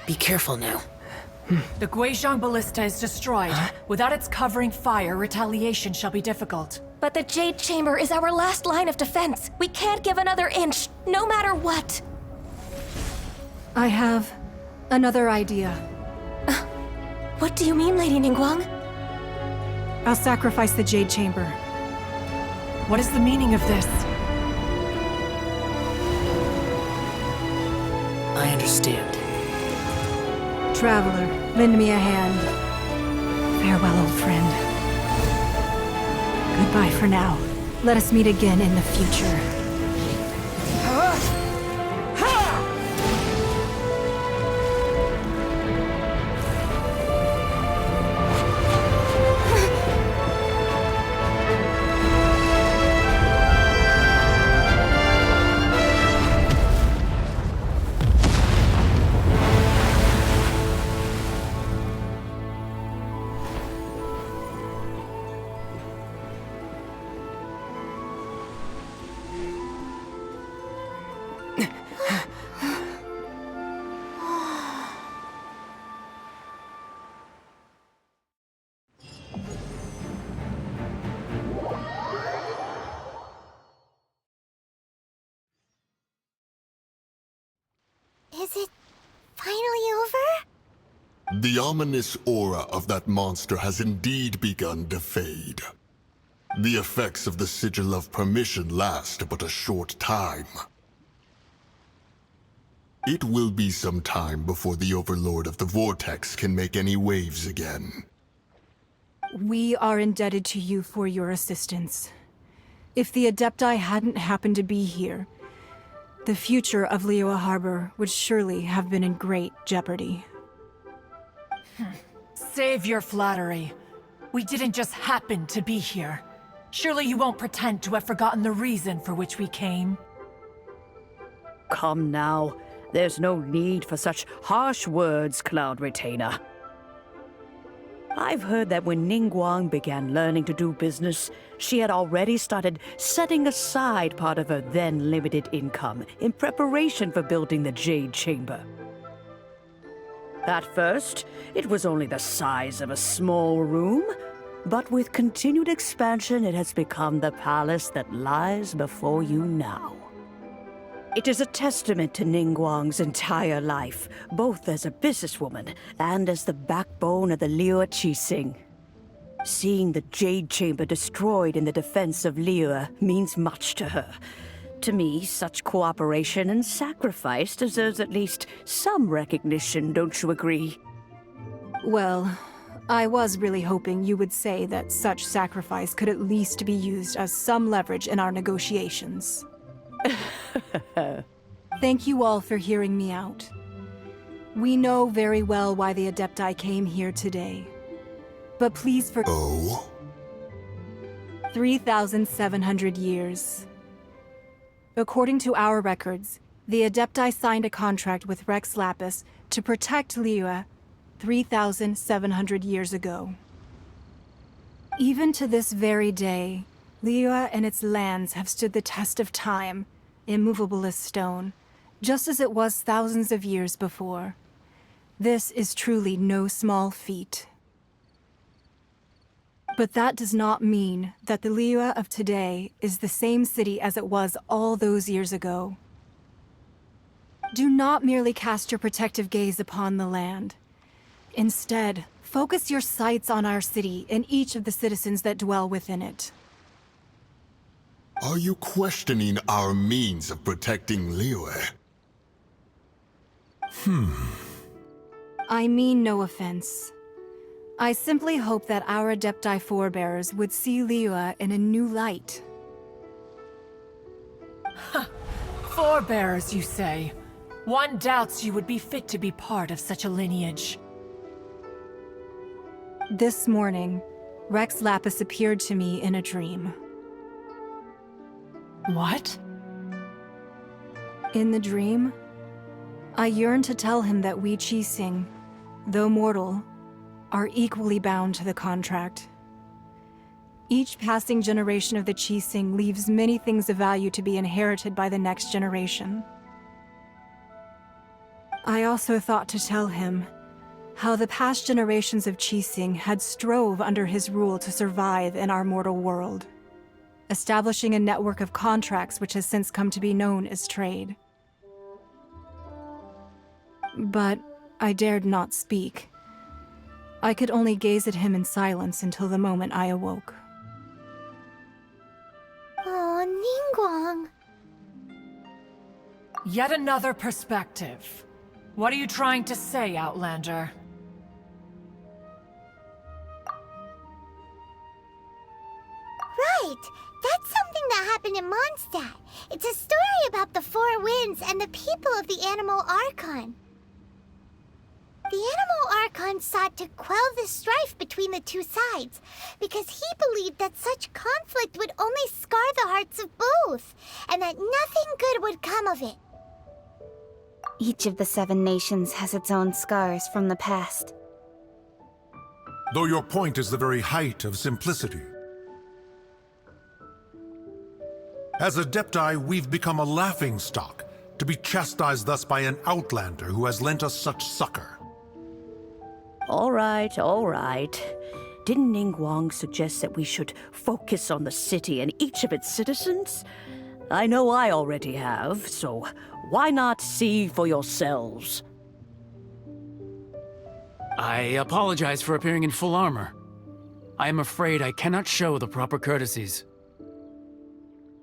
Speaker 15: Be careful now.
Speaker 14: The Guizhong Ballista is destroyed. Without its covering fire, retaliation shall be difficult.
Speaker 11: But the Jade Chamber is our last line of defense. We can't give another inch, no matter what.
Speaker 8: I have another idea.
Speaker 11: What do you mean, Lady Ningguang?
Speaker 8: I'll sacrifice the Jade Chamber.
Speaker 14: What is the meaning of this?
Speaker 15: I understand.
Speaker 8: Traveler, lend me a hand. Farewell, old friend. Goodbye for now. Let us meet again in the future.
Speaker 1: Is it finally over?
Speaker 13: The ominous aura of that monster has indeed begun to fade. The effects of the Sigil of Permission last but a short time. It will be some time before the Overlord of the Vortex can make any waves again.
Speaker 8: We are indebted to you for your assistance. If the Adepti hadn't happened to be here, the future of Liyue Harbor would surely have been in great jeopardy.
Speaker 14: Save your flattery. We didn't just happen to be here. Surely you won't pretend to have forgotten the reason for which we came.
Speaker 16: Come now. There's no need for such harsh words, Cloud Retainer. I've heard that when Ningguang began learning to do business, she had already started setting aside part of her then limited income in preparation for building the Jade Chamber. At first, it was only the size of a small room, but with continued expansion, it has become the palace that lies before you now. It is a testament to Ningguang's entire life, both as a businesswoman and as the backbone of the Liyue Qixing. Seeing the Jade Chamber destroyed in the defense of Liyue means much to her. To me, such cooperation and sacrifice deserves at least some recognition, don't you agree?
Speaker 8: Well, I was really hoping you would say that such sacrifice could at least be used as some leverage in our negotiations. Thank you all for hearing me out. We know very well why the Adepti came here today. But please for—
Speaker 13: Oh?
Speaker 8: 3,700 years. According to our records, the Adepti signed a contract with Rex Lapis to protect liyue 3,700 years ago. Even to this very day, liyue and its lands have stood the test of time, immovable as stone, just as it was thousands of years before. This is truly no small feat. But that does not mean that the liyue of today is the same city as it was all those years ago. Do not merely cast your protective gaze upon the land. Instead, focus your sights on our city and each of the citizens that dwell within it.
Speaker 13: Are you questioning our means of protecting liyue?
Speaker 8: I mean no offense. I simply hope that our Adepti forebears would see liyue in a new light.
Speaker 14: Forebears, you say? One doubts you would be fit to be part of such a lineage.
Speaker 8: This morning, Rex Lapis appeared to me in a dream.
Speaker 14: What?
Speaker 8: In the dream, I yearned to tell him that we Qixing, though mortal, are equally bound to the contract. Each passing generation of the Qixing leaves many things of value to be inherited by the next generation. I also thought to tell him how the past generations of Qixing had strove under his rule to survive in our mortal world, establishing a network of contracts which has since come to be known as trade. But I dared not speak. I could only gaze at him in silence until the moment I awoke.
Speaker 1: Oh, Ningguang.
Speaker 14: Yet another perspective. What are you trying to say, Outlander?
Speaker 1: Right! That's something that happened in Mondstadt. It's a story about the Four Winds and the people of the Animal Archon. The Animal Archon sought to quell the strife between the two sides, because he believed that such conflict would only scar the hearts of both, and that nothing good would come of it.
Speaker 4: Each of the 7 nations has its own scars from the past.
Speaker 19: Though your point is the very height of simplicity. As Adepti, we've become a laughingstock, to be chastised thus by an outlander who has lent us such succor.
Speaker 16: All right, all right. Didn't Ningguang suggest that we should focus on the city and each of its citizens? I know I already have, so why not see for yourselves?
Speaker 18: I apologize for appearing in full armor. I am afraid I cannot show the proper courtesies.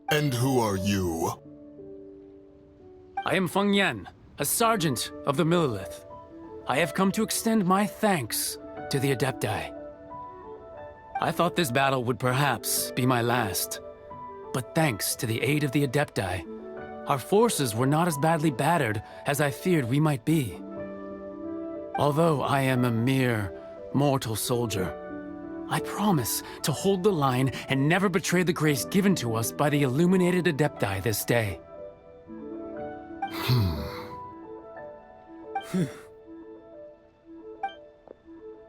Speaker 13: And who are you?
Speaker 18: I am Feng Yan, a sergeant of the Millilith. I have come to extend my thanks to the Adepti. I thought this battle would perhaps be my last, but thanks to the aid of the Adepti, our forces were not as badly battered as I feared we might be. Although I am a mere mortal soldier, I promise to hold the line and never betray the grace given to us by the illuminated Adepti this day.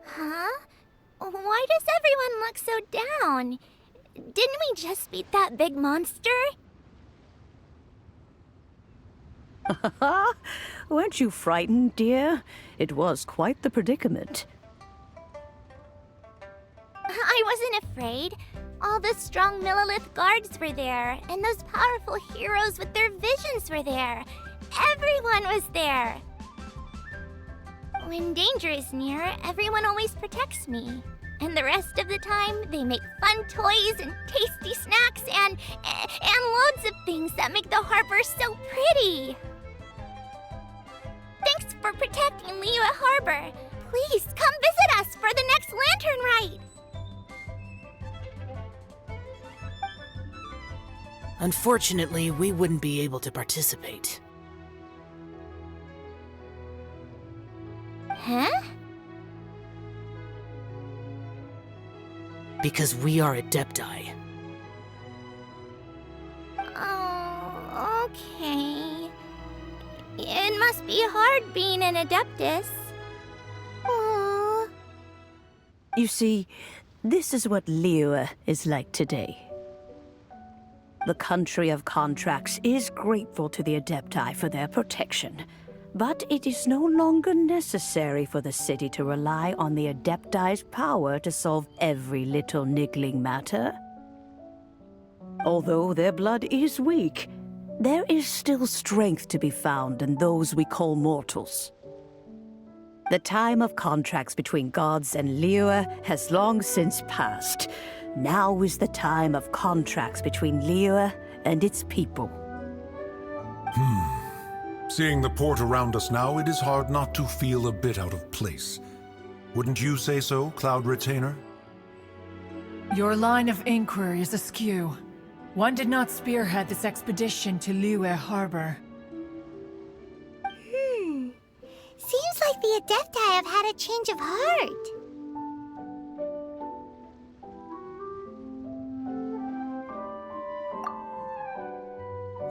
Speaker 1: Huh? Why does everyone look so down? Didn't we just beat that big monster?
Speaker 16: Weren't you frightened, dear? It was quite the predicament.
Speaker 1: I wasn't afraid. All the strong Millilith guards were there, and those powerful heroes with their visions were there. Everyone was there. When danger is near, everyone always protects me. And the rest of the time, they make fun toys and tasty snacks and loads of things that make the harbor so pretty. Thanks for protecting liyue Harbor. Please come visit us for the next lantern rite.
Speaker 15: Unfortunately, we wouldn't be able to participate.
Speaker 1: Huh?
Speaker 15: Because we are Adepti.
Speaker 1: Oh, okay. It must be hard being an Adeptus. Aww.
Speaker 16: You see, this is what liyue is like today. The country of contracts is grateful to the Adepti for their protection, but it is no longer necessary for the city to rely on the Adepti's power to solve every little niggling matter. Although their blood is weak, there is still strength to be found in those we call mortals. The time of contracts between gods and liyue has long since passed. Now is the time of contracts between liyue and its people.
Speaker 19: Seeing the port around us now, it is hard not to feel a bit out of place. Wouldn't you say so, Cloud Retainer?
Speaker 14: Your line of inquiry is askew. One did not spearhead this expedition to Liyue Harbor.
Speaker 1: Seems like the Adepti have had a change of heart.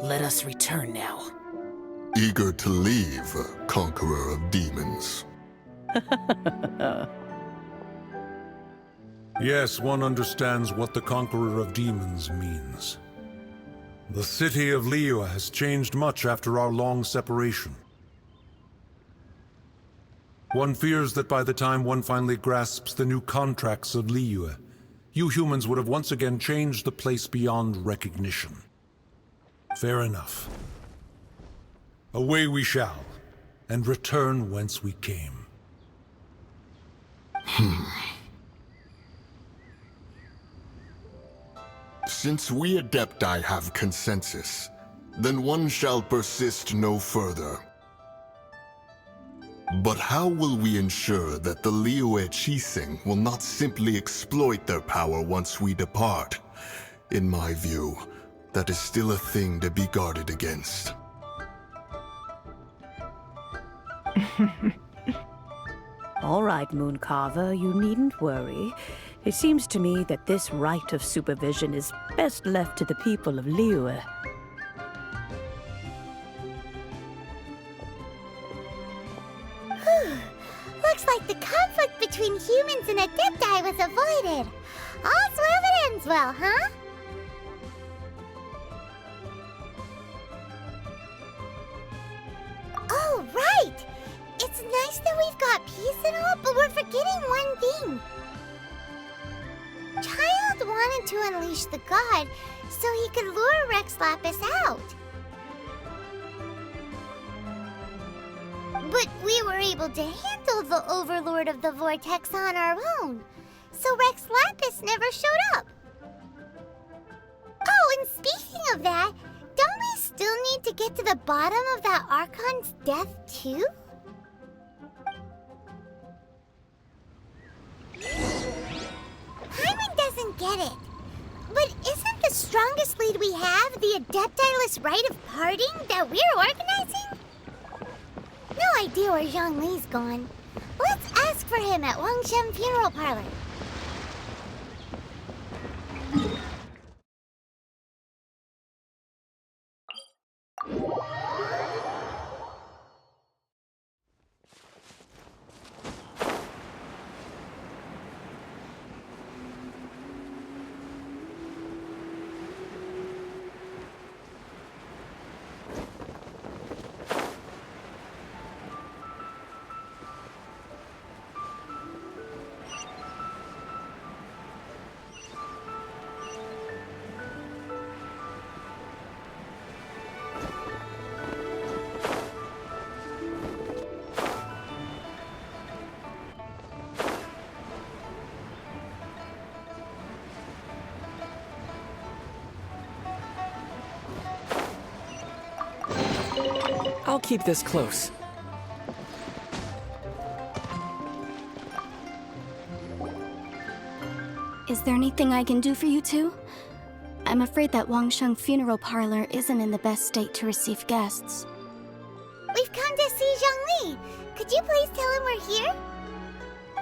Speaker 15: Let us return now.
Speaker 13: Eager to leave, Conqueror of Demons.
Speaker 19: Yes, one understands what the Conqueror of Demons means. The city of liyue has changed much after our long separation. One fears that by the time one finally grasps the new contracts of liyue, you humans would have once again changed the place beyond recognition. Fair enough. Away we shall, and return whence we came.
Speaker 13: Since we Adepti have consensus, then one shall persist no further. But how will we ensure that the liyue Qixing will not simply exploit their power once we depart? In my view, that is still a thing to be guarded against.
Speaker 16: All right, Mooncarver, you needn't worry. It seems to me that this right of supervision is best left to the people of liyue.
Speaker 1: Looks like the conflict between humans and Adepti was avoided. All's well that ends well, huh? Oh, right! It's nice that we've got peace and all, but we're forgetting one thing. Child wanted to unleash the god so he could lure Rex Lapis out. But we were able to handle the Overlord of the Vortex on our own, so Rex Lapis never showed up. Oh, and speaking of that, don't we still need to get to the bottom of that Archon's death, too? Paimon doesn't get it. But isn't the strongest lead we have the Adepti-less rite of parting that we're organizing? No idea where Zhongli's gone. Let's ask for him at Wangshen Funeral Parlor.
Speaker 7: I'll keep this close.
Speaker 20: Is there anything I can do for you two? I'm afraid that Wangshen Funeral Parlor isn't in the best state to receive guests.
Speaker 1: We've come to see Zhongli. Could you please tell him we're here?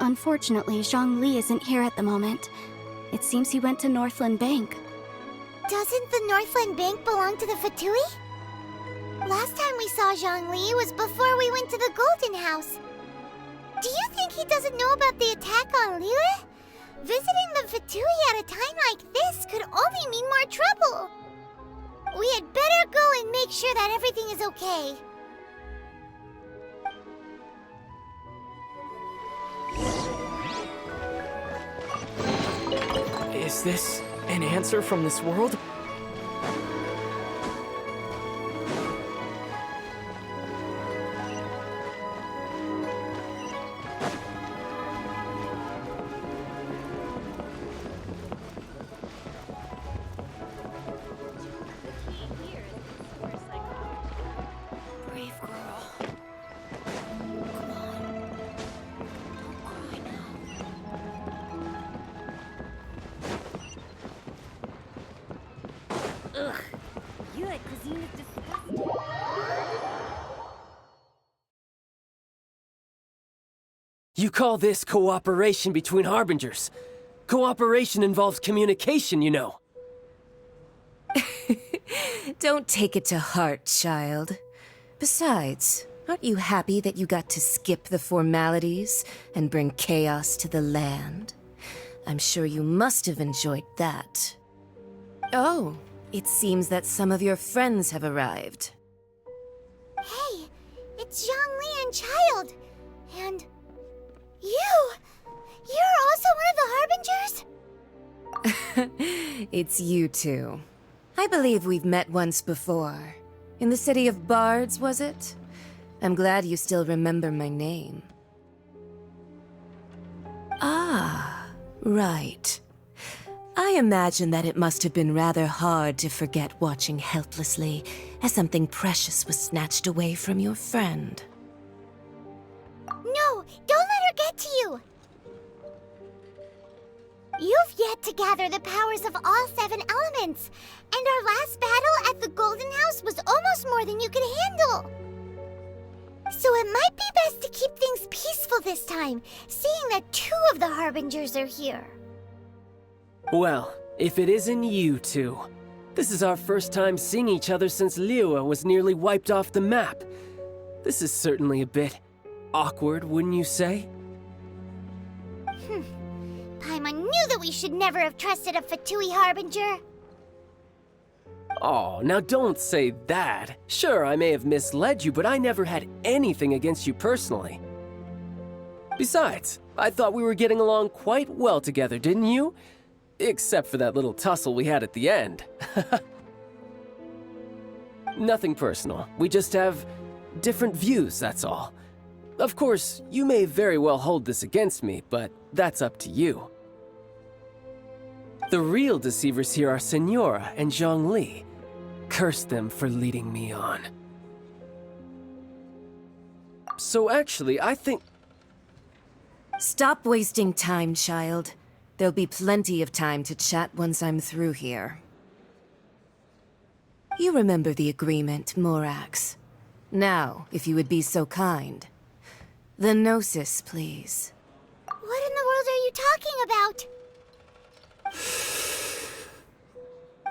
Speaker 20: Unfortunately, Zhongli isn't here at the moment. It seems he went to Northland Bank.
Speaker 1: Doesn't the Northland Bank belong to the Fatui? Last time we saw Zhongli was before we went to the Golden House. Do you think he doesn't know about the attack on liyue? Visiting the Fatui at a time like this could only mean more trouble. We had better go and make sure that everything is okay.
Speaker 2: Is this an answer from this world?
Speaker 1: Brave girl. Come on. Don't cry now.
Speaker 9: Ugh. Yue cuisine is disgusting.
Speaker 7: You call this cooperation between Harbingers? Cooperation involves communication, you know.
Speaker 21: Don't take it to heart, child. Besides, aren't you happy that you got to skip the formalities and bring chaos to the land? I'm sure you must have enjoyed that. Oh, it seems that some of your friends have arrived.
Speaker 1: Hey, it's Zhongli and Child. And you! You're also one of the Harbingers?
Speaker 21: It's you two. I believe we've met once before. In the city of Bards, was it? I'm glad you still remember my name. Ah, right. I imagine that it must have been rather hard to forget watching helplessly as something precious was snatched away from your friend.
Speaker 1: No, don't let her get to you! You've yet to gather the powers of all 7 elements, and our last battle at the Golden House was almost more than you could handle. So it might be best to keep things peaceful this time, seeing that 2 of the Harbingers are here.
Speaker 7: Well, if it isn't you two. This is our first time seeing each other since liyue was nearly wiped off the map. This is certainly a bit awkward, wouldn't you say?
Speaker 1: Paimon knew that we should never have trusted a Fatui Harbinger.
Speaker 7: Oh, now don't say that. Sure, I may have misled you, but I never had anything against you personally. Besides, I thought we were getting along quite well together, didn't you? Except for that little tussle we had at the end. Nothing personal. We just have different views, that's all. Of course, you may very well hold this against me, but that's up to you. The real deceivers here are Senora and Zhongli. Curse them for leading me on. So actually, I think...
Speaker 21: Stop wasting time, child. There'll be plenty of time to chat once I'm through here. You remember the agreement, Morax. Now, if you would be so kind. The Gnosis, please.
Speaker 1: What in the world are you talking about?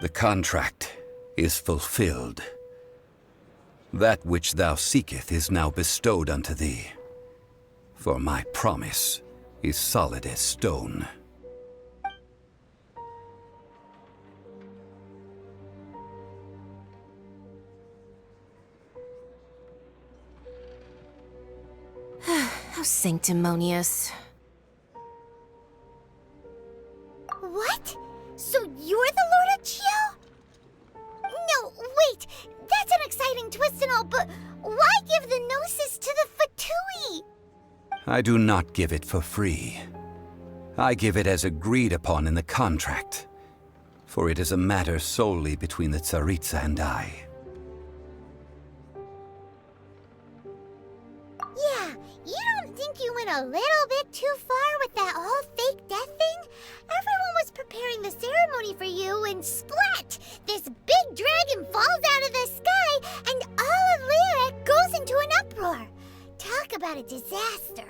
Speaker 10: The contract is fulfilled. That which thou seeketh is now bestowed unto thee. For my promise is solid as stone.
Speaker 21: How sanctimonious.
Speaker 1: What? So you're the Lord of Chio? No, wait! That's an exciting twist and all, but why give the Gnosis to the Fatui?
Speaker 10: I do not give it for free. I give it as agreed upon in the contract, for it is a matter solely between the Tsaritsa and I.
Speaker 1: Yeah, you don't think you went a little bit too far with that whole fake death thing? Everyone was preparing the ceremony for you, and splat! This big dragon falls out of the sky, and all of Lyric goes into an uproar. Talk about a a disaster.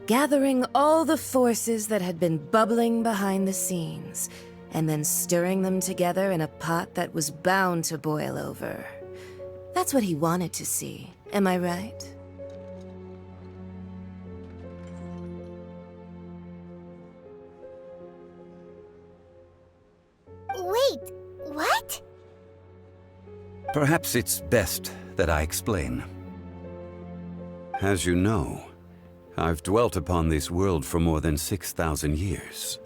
Speaker 21: Gathering all the forces that had been bubbling behind the scenes, and then stirring them together in a pot that was bound to boil over. That's what he wanted to see, am I right?
Speaker 1: Wait, what?
Speaker 10: Perhaps it's best that I explain. As you know, I've dwelt upon this world for more than 6,000 years.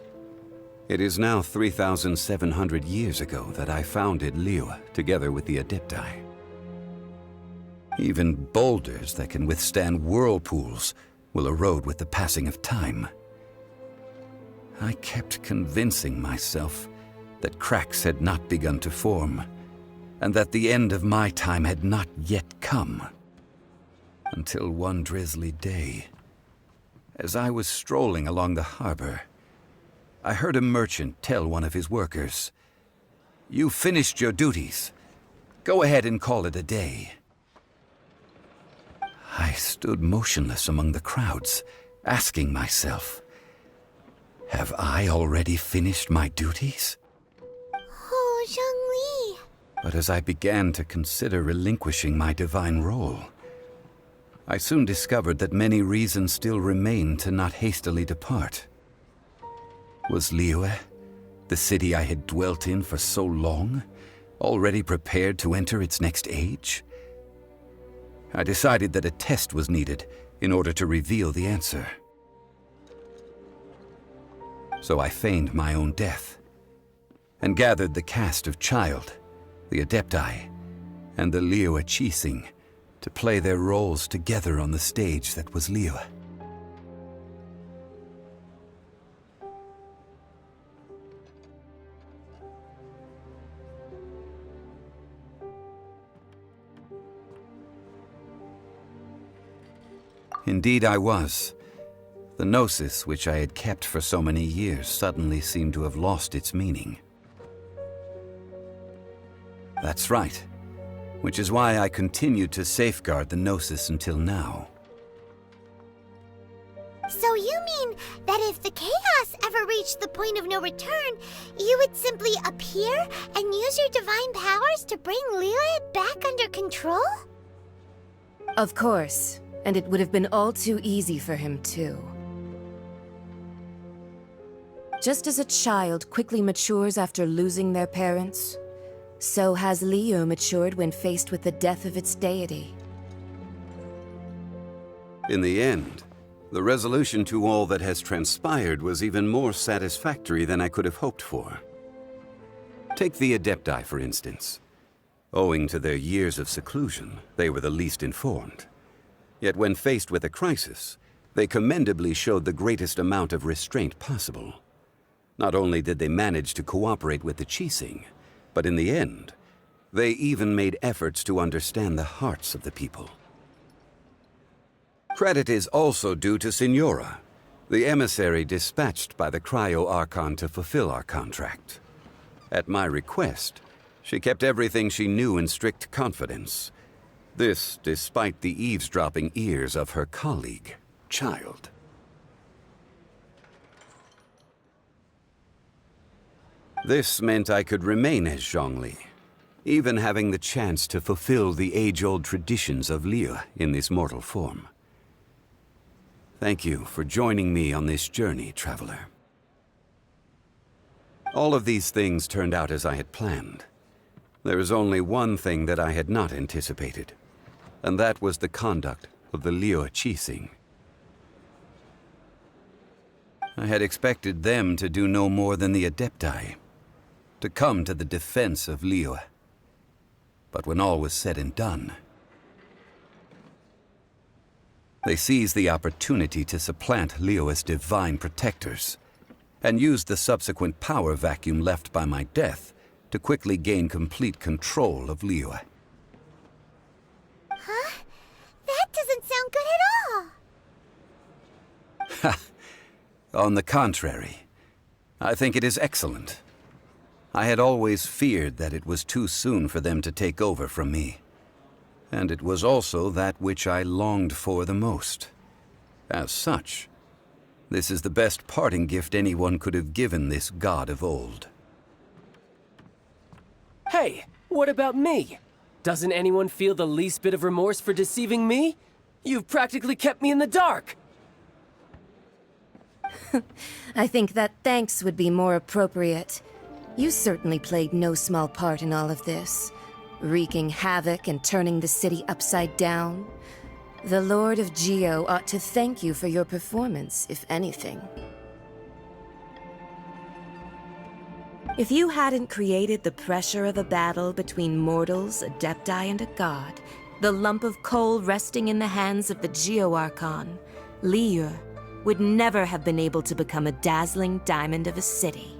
Speaker 10: It is now 3,700 years ago that I founded Liyue together with the Adepti. Even boulders that can withstand whirlpools will erode with the passing of time. I kept convincing myself that cracks had not begun to form, and that the end of my time had not yet come. Until one drizzly day, as I was strolling along the harbor, I heard a merchant tell one of his workers, "You finished your duties. Go ahead and call it a day." I stood motionless among the crowds, asking myself, have I already finished my duties?
Speaker 1: Oh, Zhongli.
Speaker 10: But as I began to consider relinquishing my divine role, I soon discovered that many reasons still remained to not hastily depart. Was Liyue, the city I had dwelt in for so long, already prepared to enter its next age? I decided that a test was needed in order to reveal the answer. So I feigned my own death, and gathered the cast of Child, the Adepti, and the liyue Qixing to play their roles together on the stage that was Liyue. Indeed I was. The gnosis which I had kept for so many years suddenly seemed to have lost its meaning. That's right, which is why I continued to safeguard the gnosis until now.
Speaker 1: So you mean that if the chaos ever reached the point of no return, you would simply appear and use your divine powers to bring Liyue back under control?
Speaker 21: Of course, and it would have been all too easy for him too. Just as a child quickly matures after losing their parents, so has Liyue matured when faced with the death of its deity.
Speaker 10: In the end, the resolution to all that has transpired was even more satisfactory than I could have hoped for. Take the Adepti, for instance. Owing to their years of seclusion, they were the least informed. Yet when faced with a crisis, they commendably showed the greatest amount of restraint possible. Not only did they manage to cooperate with the Qixing, but in the end, they even made efforts to understand the hearts of the people. Credit is also due to Signora, the emissary dispatched by the Cryo-Archon to fulfill our contract. At my request, she kept everything she knew in strict confidence. This despite the eavesdropping ears of her colleague, Child. This meant I could remain as Zhongli, even having the chance to fulfill the age-old traditions of Liyue in this mortal form. Thank you for joining me on this journey, traveler. All of these things turned out as I had planned. There is only one thing that I had not anticipated, and that was the conduct of the liyue Qixing. I had expected them to do no more than the Adepti, to come to the defense of Liyue. But when all was said and done, they seized the opportunity to supplant Liyue as divine protectors, and used the subsequent power vacuum left by my death to quickly gain complete control of Liyue.
Speaker 1: Huh? That doesn't sound good at all.
Speaker 10: Ha! On the contrary, I think it is excellent. I had always feared that it was too soon for them to take over from me. And it was also that which I longed for the most. As such, this is the best parting gift anyone could have given this god of old.
Speaker 7: Hey, what about me? Doesn't anyone feel the least bit of remorse for deceiving me? You've practically kept me in the dark!
Speaker 21: I think that thanks would be more appropriate. You certainly played no small part in all of this, wreaking havoc and turning the city upside down. The Lord of Geo ought to thank you for your performance, if anything. If you hadn't created the pressure of a battle between mortals, adepti, and a god, the lump of coal resting in the hands of the Geo Archon, liyue, would never have been able to become a dazzling diamond of a city.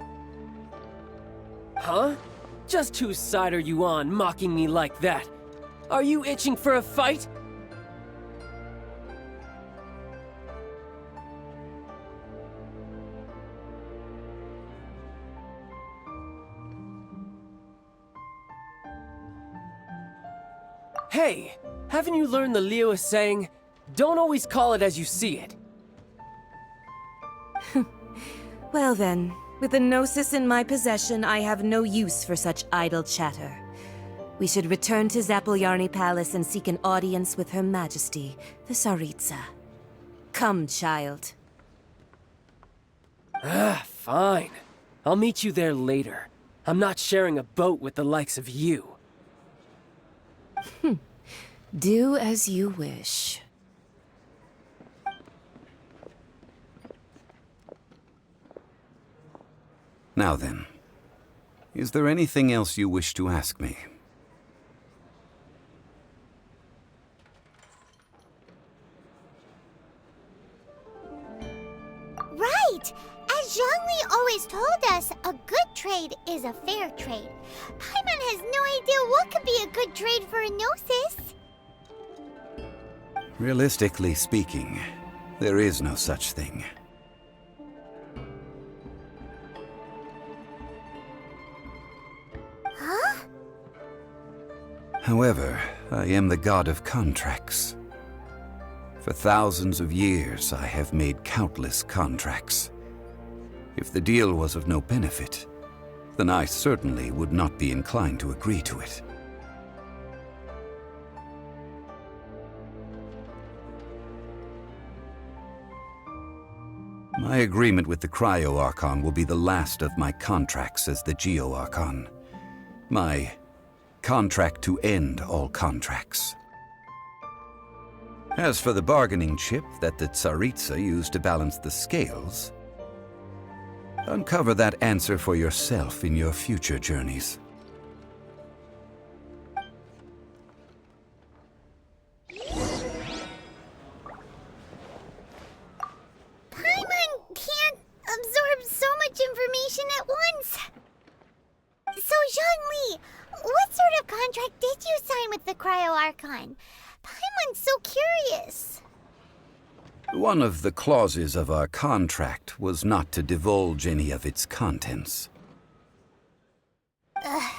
Speaker 7: Huh? Just whose side are you on, mocking me like that? Are you itching for a fight? Hey, haven't you learned the liyue saying, don't always call it as you see it?
Speaker 21: Well then, with the Gnosis in my possession, I have no use for such idle chatter. We should return to Zapolyarny Palace and seek an audience with Her Majesty, the Tsaritsa. Come, child.
Speaker 7: Fine. I'll meet you there later. I'm not sharing a boat with the likes of you.
Speaker 21: Do as you wish.
Speaker 10: Now then, is there anything else you wish to ask me?
Speaker 1: Right! As Zhongli always told us, a good trade is a fair trade. Paimon has no idea what could be a good trade for a Gnosis.
Speaker 10: Realistically speaking, there is no such thing.
Speaker 1: Huh?
Speaker 10: However, I am the god of contracts. For thousands of years, I have made countless contracts. If the deal was of no benefit, then I certainly would not be inclined to agree to it. My agreement with the Cryo Archon will be the last of my contracts as the Geo Archon. My contract to end all contracts. As for the bargaining chip that the Tsaritsa used to balance the scales, uncover that answer for yourself in your future journeys.
Speaker 1: Paimon can't absorb so much information at once. So, Zhongli, what sort of contract did you sign with the Cryo Archon? Paimon's so curious.
Speaker 10: One of the clauses of our contract was not to divulge any of its contents.
Speaker 1: Ugh,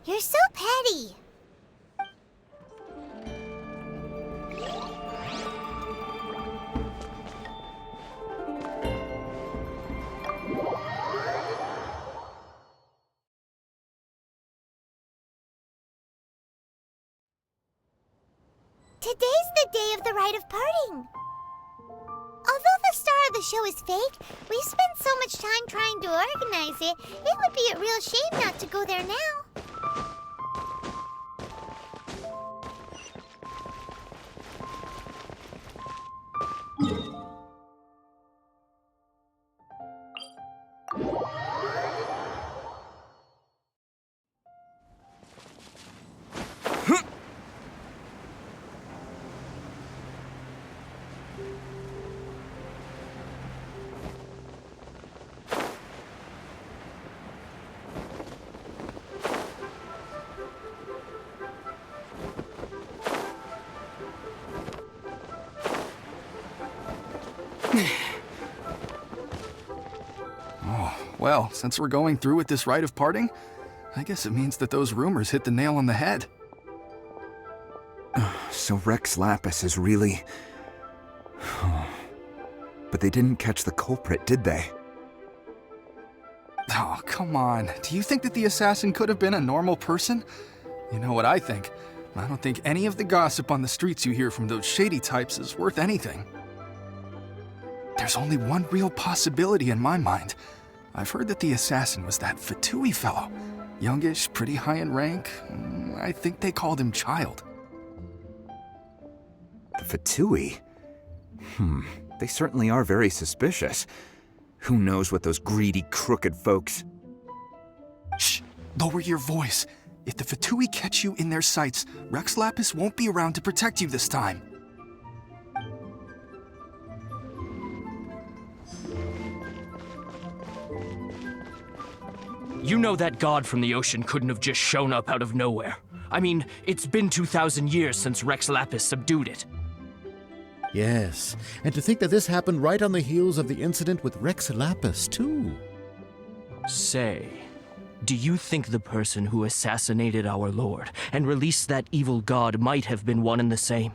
Speaker 1: you're so petty. Today's the day of the rite of parting. Although the star of the show is fake, we spent so much time trying to organize it, it would be a real shame not to go there now.
Speaker 12: Well, since we're going through with this rite of parting, I guess it means that those rumors hit the nail on the head.
Speaker 6: So Rex Lapis is really... But they didn't catch the culprit, did they?
Speaker 22: Oh, come on. Do you think that the assassin could have been a normal person? You know what I think. I don't think any of the gossip on the streets you hear from those shady types is worth anything. There's only one real possibility in my mind. I've heard that the assassin was that Fatui fellow. Youngish, pretty high in rank. I think they called him Child.
Speaker 6: The Fatui? They certainly are very suspicious. Who knows what those greedy, crooked folks...
Speaker 22: Shh! Lower your voice. If the Fatui catch you in their sights, Rex Lapis won't be around to protect you this time.
Speaker 2: You know that god from the ocean couldn't have just shown up out of nowhere. I mean, it's been 2,000 years since Rex Lapis subdued it.
Speaker 23: Yes, and to think that this happened right on the heels of the incident with Rex Lapis, too.
Speaker 2: Say, do you think the person who assassinated our lord and released that evil god might have been one and the same?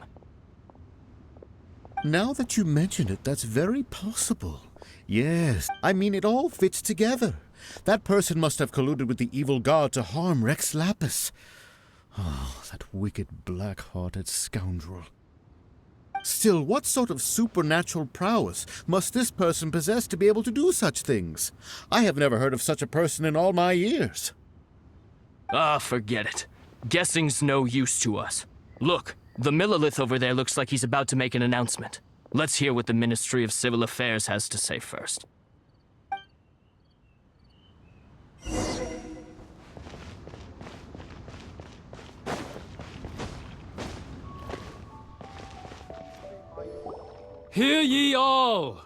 Speaker 23: Now that you mention it, that's very possible. Yes, I mean, it all fits together. That person must have colluded with the evil god to harm Rex Lapis. Oh, that wicked, black-hearted scoundrel. Still, what sort of supernatural prowess must this person possess to be able to do such things? I have never heard of such a person in all my years.
Speaker 2: Forget it. Guessing's no use to us. Look, the Millilith over there looks like he's about to make an announcement. Let's hear what the Ministry of Civil Affairs has to say first.
Speaker 18: Hear ye all!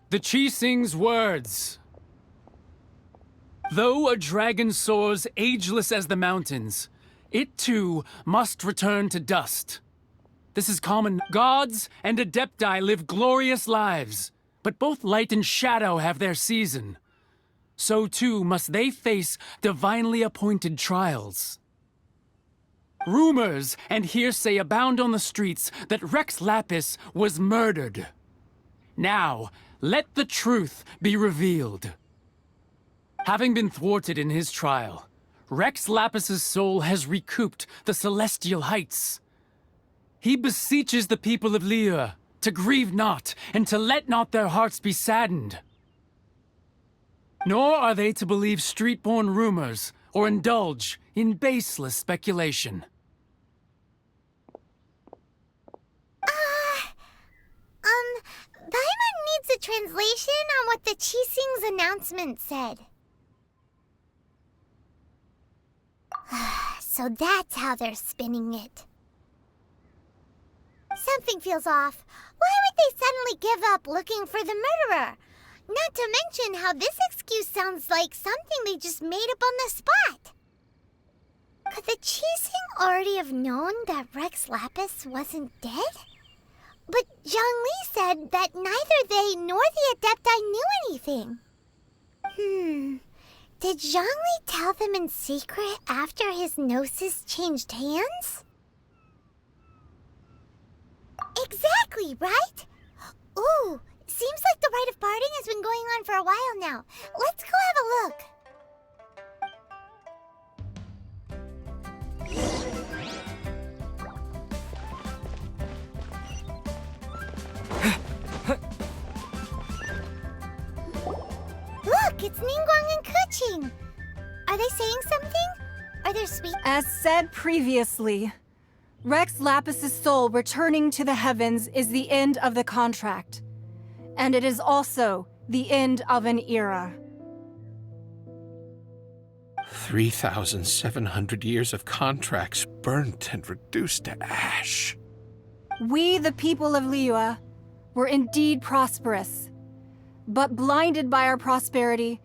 Speaker 18: The Qixing's words. Though a dragon soars ageless as the mountains, it too must return to dust. This is common. Gods and Adepti live glorious lives, but both light and shadow have their season. So too must they face divinely appointed trials. Rumors and hearsay abound on the streets that Rex Lapis was murdered. Now, let the truth be revealed. Having been thwarted in his trial, Rex Lapis's soul has recouped the celestial heights. He beseeches the people of liyue to grieve not and to let not their hearts be saddened. Nor are they to believe street-born rumors or indulge in baseless speculation.
Speaker 1: Paimon needs a translation on what the Qixing's announcement said. So that's how they're spinning it. Something feels off. Why would they suddenly give up looking for the murderer? Not to mention how this excuse sounds like something they just made up on the spot. Could the Qixing already have known that Rex Lapis wasn't dead? But Zhongli said that neither they nor the Adepti knew anything. Did Zhongli tell them in secret after his gnosis changed hands? Exactly, right? Ooh, seems like the rite of parting has been going on for a while now. Let's go have a look. Look, it's Ningguang and Keqing. Are they saying something? Are there sweet...
Speaker 8: As said previously, Rex Lapis's soul returning to the heavens is the end of the contract. And it is also the end of an era.
Speaker 24: 3,700 years of contracts burnt and reduced to ash.
Speaker 8: We, the people of liyue, were indeed prosperous. But blinded by our prosperity,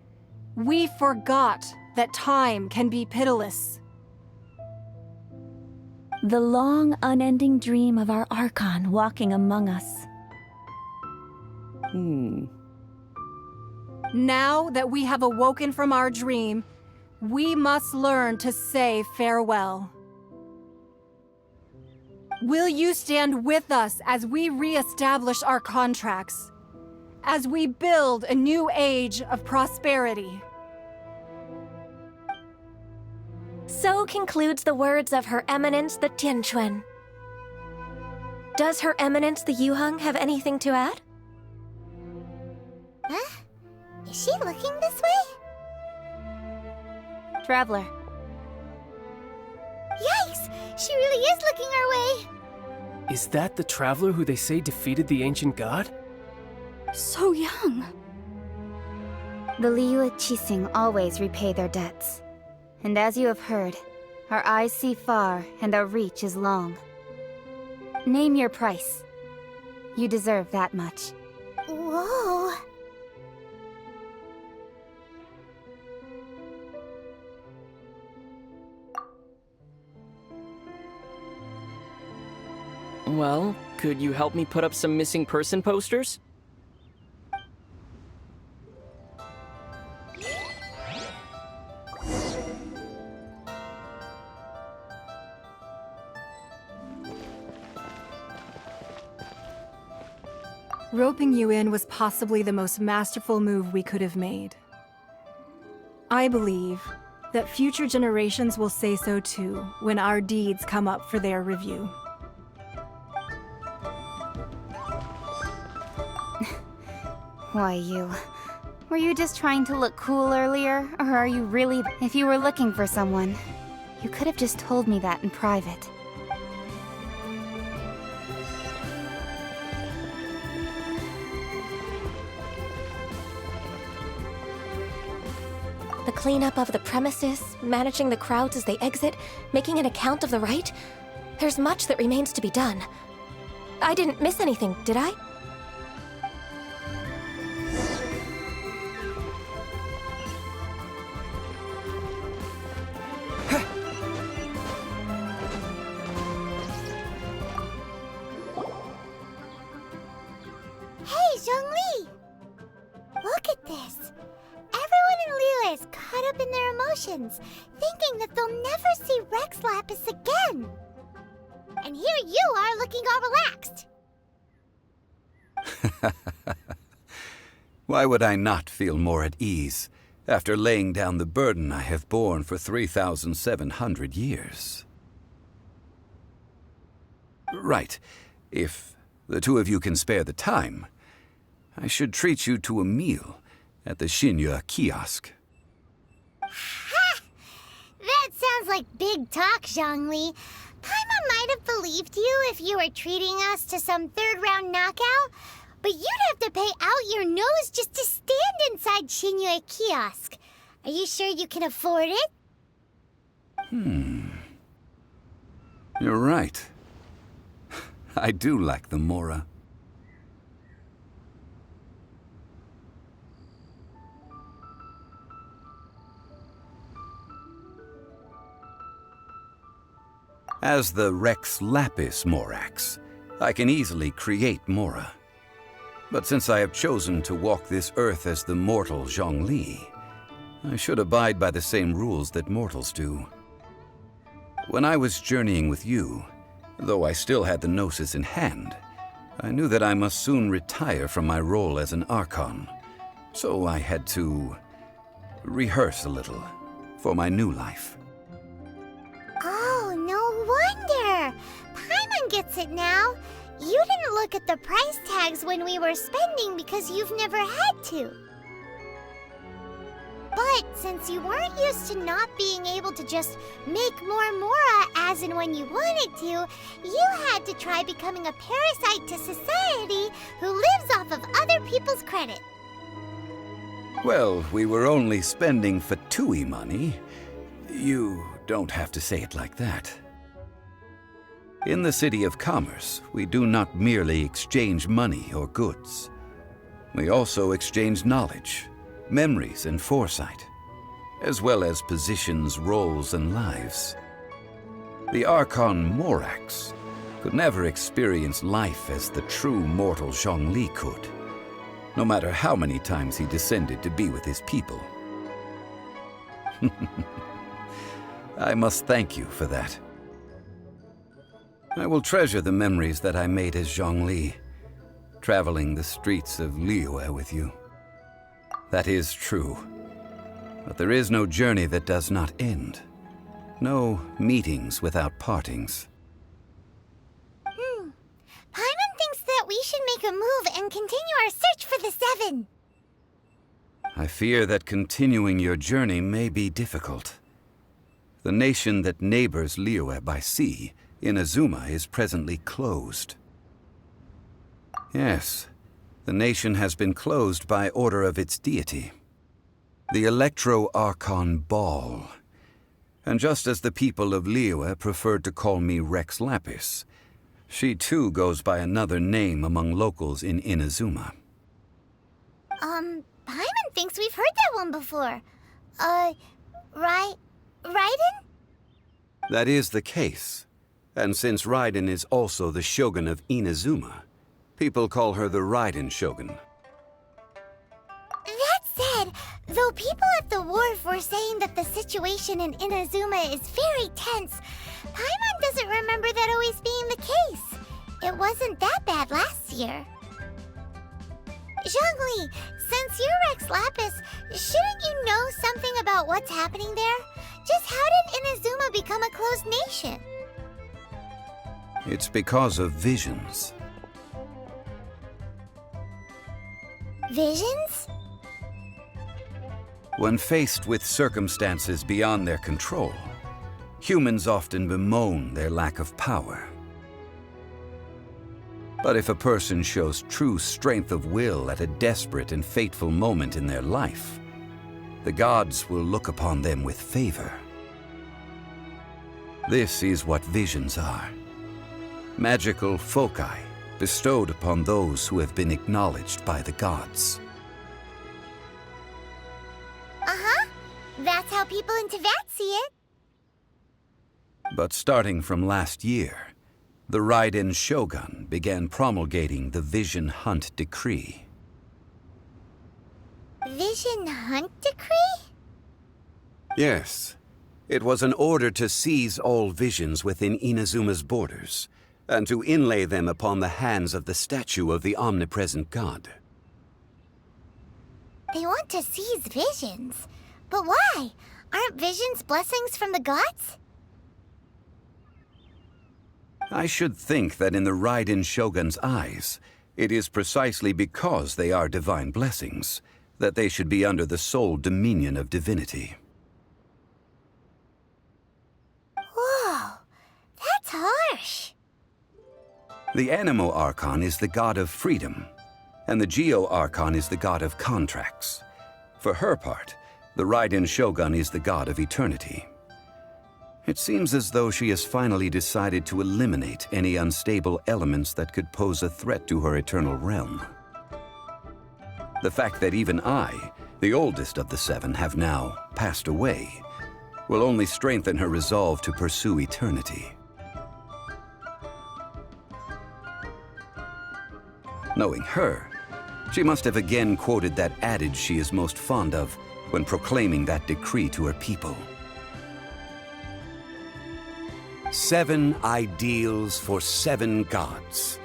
Speaker 8: we forgot that time can be pitiless.
Speaker 4: The long, unending dream of our Archon walking among us.
Speaker 8: Now that we have awoken from our dream, we must learn to say farewell. Will you stand with us as we re-establish our contracts? As we build a new age of prosperity?
Speaker 3: So concludes the words of Her Eminence the Tianquan. Does Her Eminence the Yuheng have anything to add?
Speaker 1: Huh? Is she looking this way?
Speaker 4: Traveler.
Speaker 1: Yikes! She really is looking our way!
Speaker 7: Is that the traveler who they say defeated the ancient god?
Speaker 20: So young.
Speaker 4: The liyue Qixing always repay their debts. And as you have heard, our eyes see far and our reach is long. Name your price. You deserve that much.
Speaker 1: Whoa!
Speaker 2: Well, could you help me put up some missing person posters?
Speaker 8: Roping you in was possibly the most masterful move we could have made. I believe that future generations will say so too when our deeds come up for their review.
Speaker 4: Why, you... Were you just trying to look cool earlier? Or are you really... If you were looking for someone, you could have just told me that in private.
Speaker 3: The cleanup of the premises, managing the crowds as they exit, making an account of the rite? There's much that remains to be done. I didn't miss anything, did I?
Speaker 1: Hey, Zhongli! Look at this! Everyone in Liyue is caught up in their emotions, thinking that they'll never see Rex Lapis again. And here you are looking all relaxed.
Speaker 10: Why would I not feel more at ease after laying down the burden I have borne for 3,700 years? Right. If the two of you can spare the time, I should treat you to a meal at the Liyue kiosk.
Speaker 1: Ha! That sounds like big talk, Zhongli. Paimon might have believed you if you were treating us to some third-round knockout, but you'd have to pay out your nose just to stand inside Liyue kiosk. Are you sure you can afford it?
Speaker 10: You're right. I do like the Mora. As the Rex Lapis Morax, I can easily create Mora. But since I have chosen to walk this earth as the mortal Zhongli, I should abide by the same rules that mortals do. When I was journeying with you, though I still had the Gnosis in hand, I knew that I must soon retire from my role as an Archon, so I had to rehearse a little for my new life.
Speaker 1: Oh, no wonder! Paimon gets it now. You didn't look at the price tags when we were spending because you've never had to. But since you weren't used to not being able to just make more Mora as and when you wanted to, you had to try becoming a parasite to society who lives off of other people's credit.
Speaker 10: Well, we were only spending Fatui money. You don't have to say it like that. In the City of Commerce, we do not merely exchange money or goods. We also exchange knowledge, memories, and foresight, as well as positions, roles, and lives. The Archon Morax could never experience life as the true mortal Zhongli could, no matter how many times he descended to be with his people. I must thank you for that. I will treasure the memories that I made as Zhongli, traveling the streets of Liyue with you. That is true. But there is no journey that does not end. No meetings without partings.
Speaker 1: Paimon thinks that we should make a move and continue our search for the Seven.
Speaker 10: I fear that continuing your journey may be difficult. The nation that neighbors Liyue by sea, Inazuma, is presently closed. Yes, the nation has been closed by order of its deity, the Electro-Archon Ball. And just as the people of Liyue preferred to call me Rex Lapis, she too goes by another name among locals in Inazuma.
Speaker 1: Paimon thinks we've heard that one before. Raiden?
Speaker 10: That is the case. And since Raiden is also the Shogun of Inazuma, people call her the Raiden Shogun.
Speaker 1: That said, though people at the wharf were saying that the situation in Inazuma is very tense, Paimon doesn't remember that always being the case. It wasn't that bad last year. Zhongli, since you're Rex Lapis, shouldn't you know something about what's happening there? Just how did Inazuma become a closed nation?
Speaker 10: It's because of visions.
Speaker 1: Visions?
Speaker 10: When faced with circumstances beyond their control, humans often bemoan their lack of power. But if a person shows true strength of will at a desperate and fateful moment in their life, the gods will look upon them with favor. This is what visions are. Magical foci bestowed upon those who have been acknowledged by the gods.
Speaker 1: Uh-huh. That's how people in Teyvat see it.
Speaker 10: But starting from last year, the Raiden Shogun began promulgating the Vision Hunt Decree.
Speaker 1: Vision Hunt Decree?
Speaker 10: Yes. It was an order to seize all visions within Inazuma's borders, and to inlay them upon the hands of the statue of the omnipresent god.
Speaker 1: They want to seize visions. But why? Aren't visions blessings from the gods?
Speaker 10: I should think that in the Raiden Shogun's eyes, it is precisely because they are divine blessings that they should be under the sole dominion of divinity.
Speaker 1: Whoa, that's harsh.
Speaker 10: The Animo Archon is the god of freedom, and the Geo Archon is the god of contracts. For her part, the Raiden Shogun is the god of eternity. It seems as though she has finally decided to eliminate any unstable elements that could pose a threat to her eternal realm. The fact that even I, the oldest of the seven, have now passed away, will only strengthen her resolve to pursue eternity. Knowing her, she must have again quoted that adage she is most fond of when proclaiming that decree to her people. 7 ideals for 7 gods,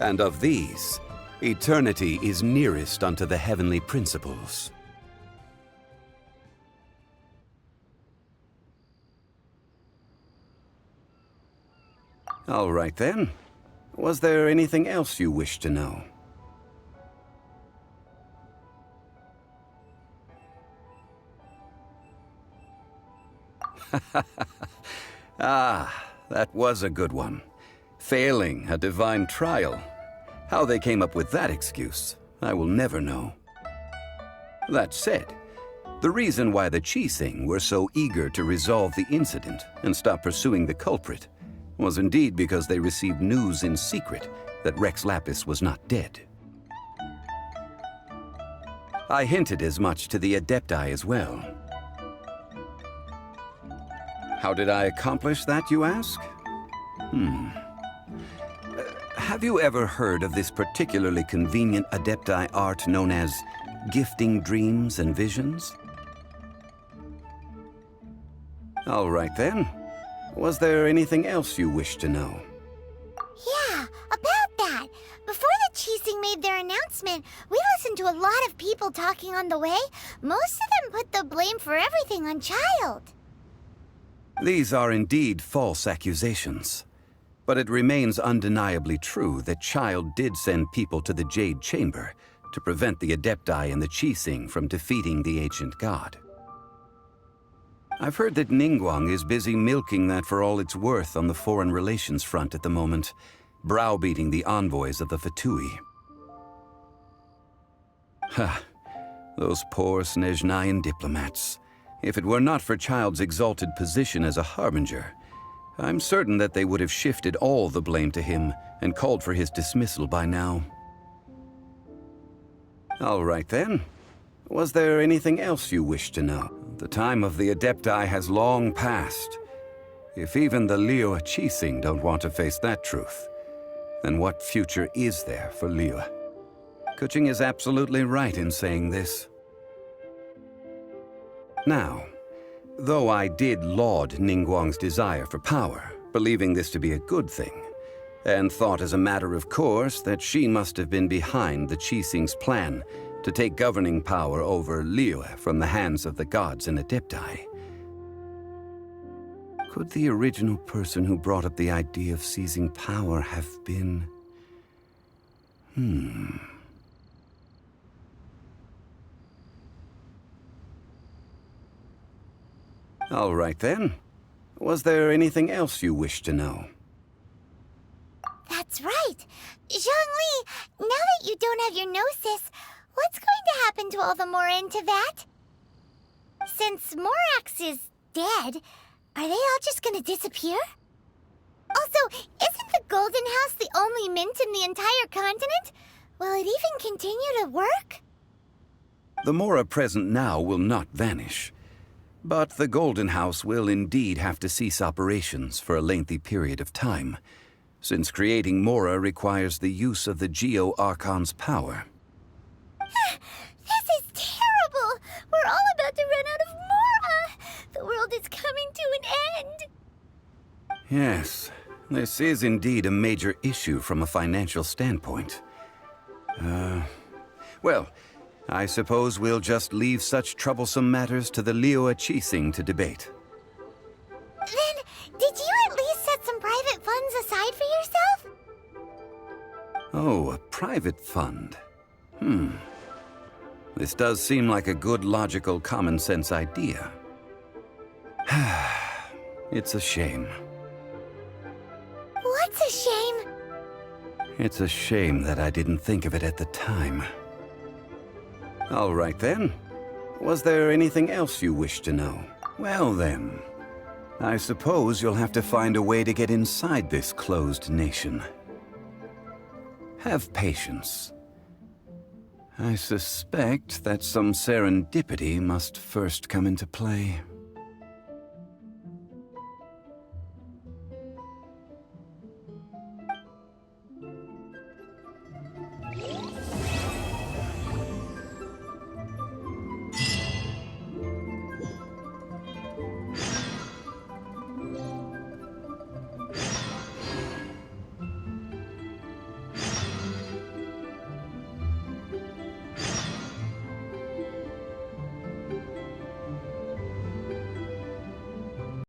Speaker 10: and of these, eternity is nearest unto the heavenly principles. All right then. Was there anything else you wish to know? Ah, that was a good one. Failing a divine trial. How they came up with that excuse, I will never know. That said, the reason why the Qixing were so eager to resolve the incident and stop pursuing the culprit was indeed because they received news in secret that Rex Lapis was not dead. I hinted as much to the Adepti as well. How did I accomplish that, you ask? Have you ever heard of this particularly convenient Adepti art known as gifting dreams and visions? All right then. Was there anything else you wish to know?
Speaker 1: announcement. We listened to a lot of people talking on the way. Most of them put the blame for everything on Child.
Speaker 10: These are indeed false accusations. But it remains undeniably true that Child did send people to the Jade Chamber to prevent the Adepti and the Qixing from defeating the ancient god. I've heard that Ningguang is busy milking that for all it's worth on the foreign relations front at the moment, browbeating the envoys of the Fatui. Ha! Those poor Snezhnayan diplomats. If it were not for Child's exalted position as a harbinger, I'm certain that they would have shifted all the blame to him and called for his dismissal by now. All right then. Was there anything else you wish to know? The time of the Adepti has long passed. If even the liyue Qixing don't want to face that truth, then what future is there for Liyue? Kuching is absolutely right in saying this. Now, though I did laud Ningguang's desire for power, believing this to be a good thing, and thought as a matter of course that she must have been behind the Qixing's plan to take governing power over Liyue from the hands of the gods and Adepti. Could the original person who brought up the idea of seizing power have been... All right then. Was there anything else you wish to know?
Speaker 1: That's right. Zhongli, now that you don't have your gnosis, what's going to happen to all the Mora in Teyvat? Since Morax is dead, are they all just gonna disappear? Also, isn't the Golden House the only mint in the entire continent? Will it even continue to work?
Speaker 10: The Mora present now will not vanish. But the Golden House will indeed have to cease operations for a lengthy period of time, since creating Mora requires the use of the Geo-Archon's power.
Speaker 1: This is terrible! We're all about to run out of Mora! The world is coming to an end!
Speaker 10: Yes, this is indeed a major issue from a financial standpoint. Well, I suppose we'll just leave such troublesome matters to the liyue Qixing to debate.
Speaker 1: Then, did you at least set some private funds aside for yourself?
Speaker 10: Oh, a private fund. This does seem like a good, logical, common-sense idea. It's a shame.
Speaker 1: What's a shame?
Speaker 10: It's a shame that I didn't think of it at the time. All right then. Was there anything else you wish to know? Well then, I suppose you'll have to find a way to get inside this closed nation. Have patience. I suspect that some serendipity must first come into play.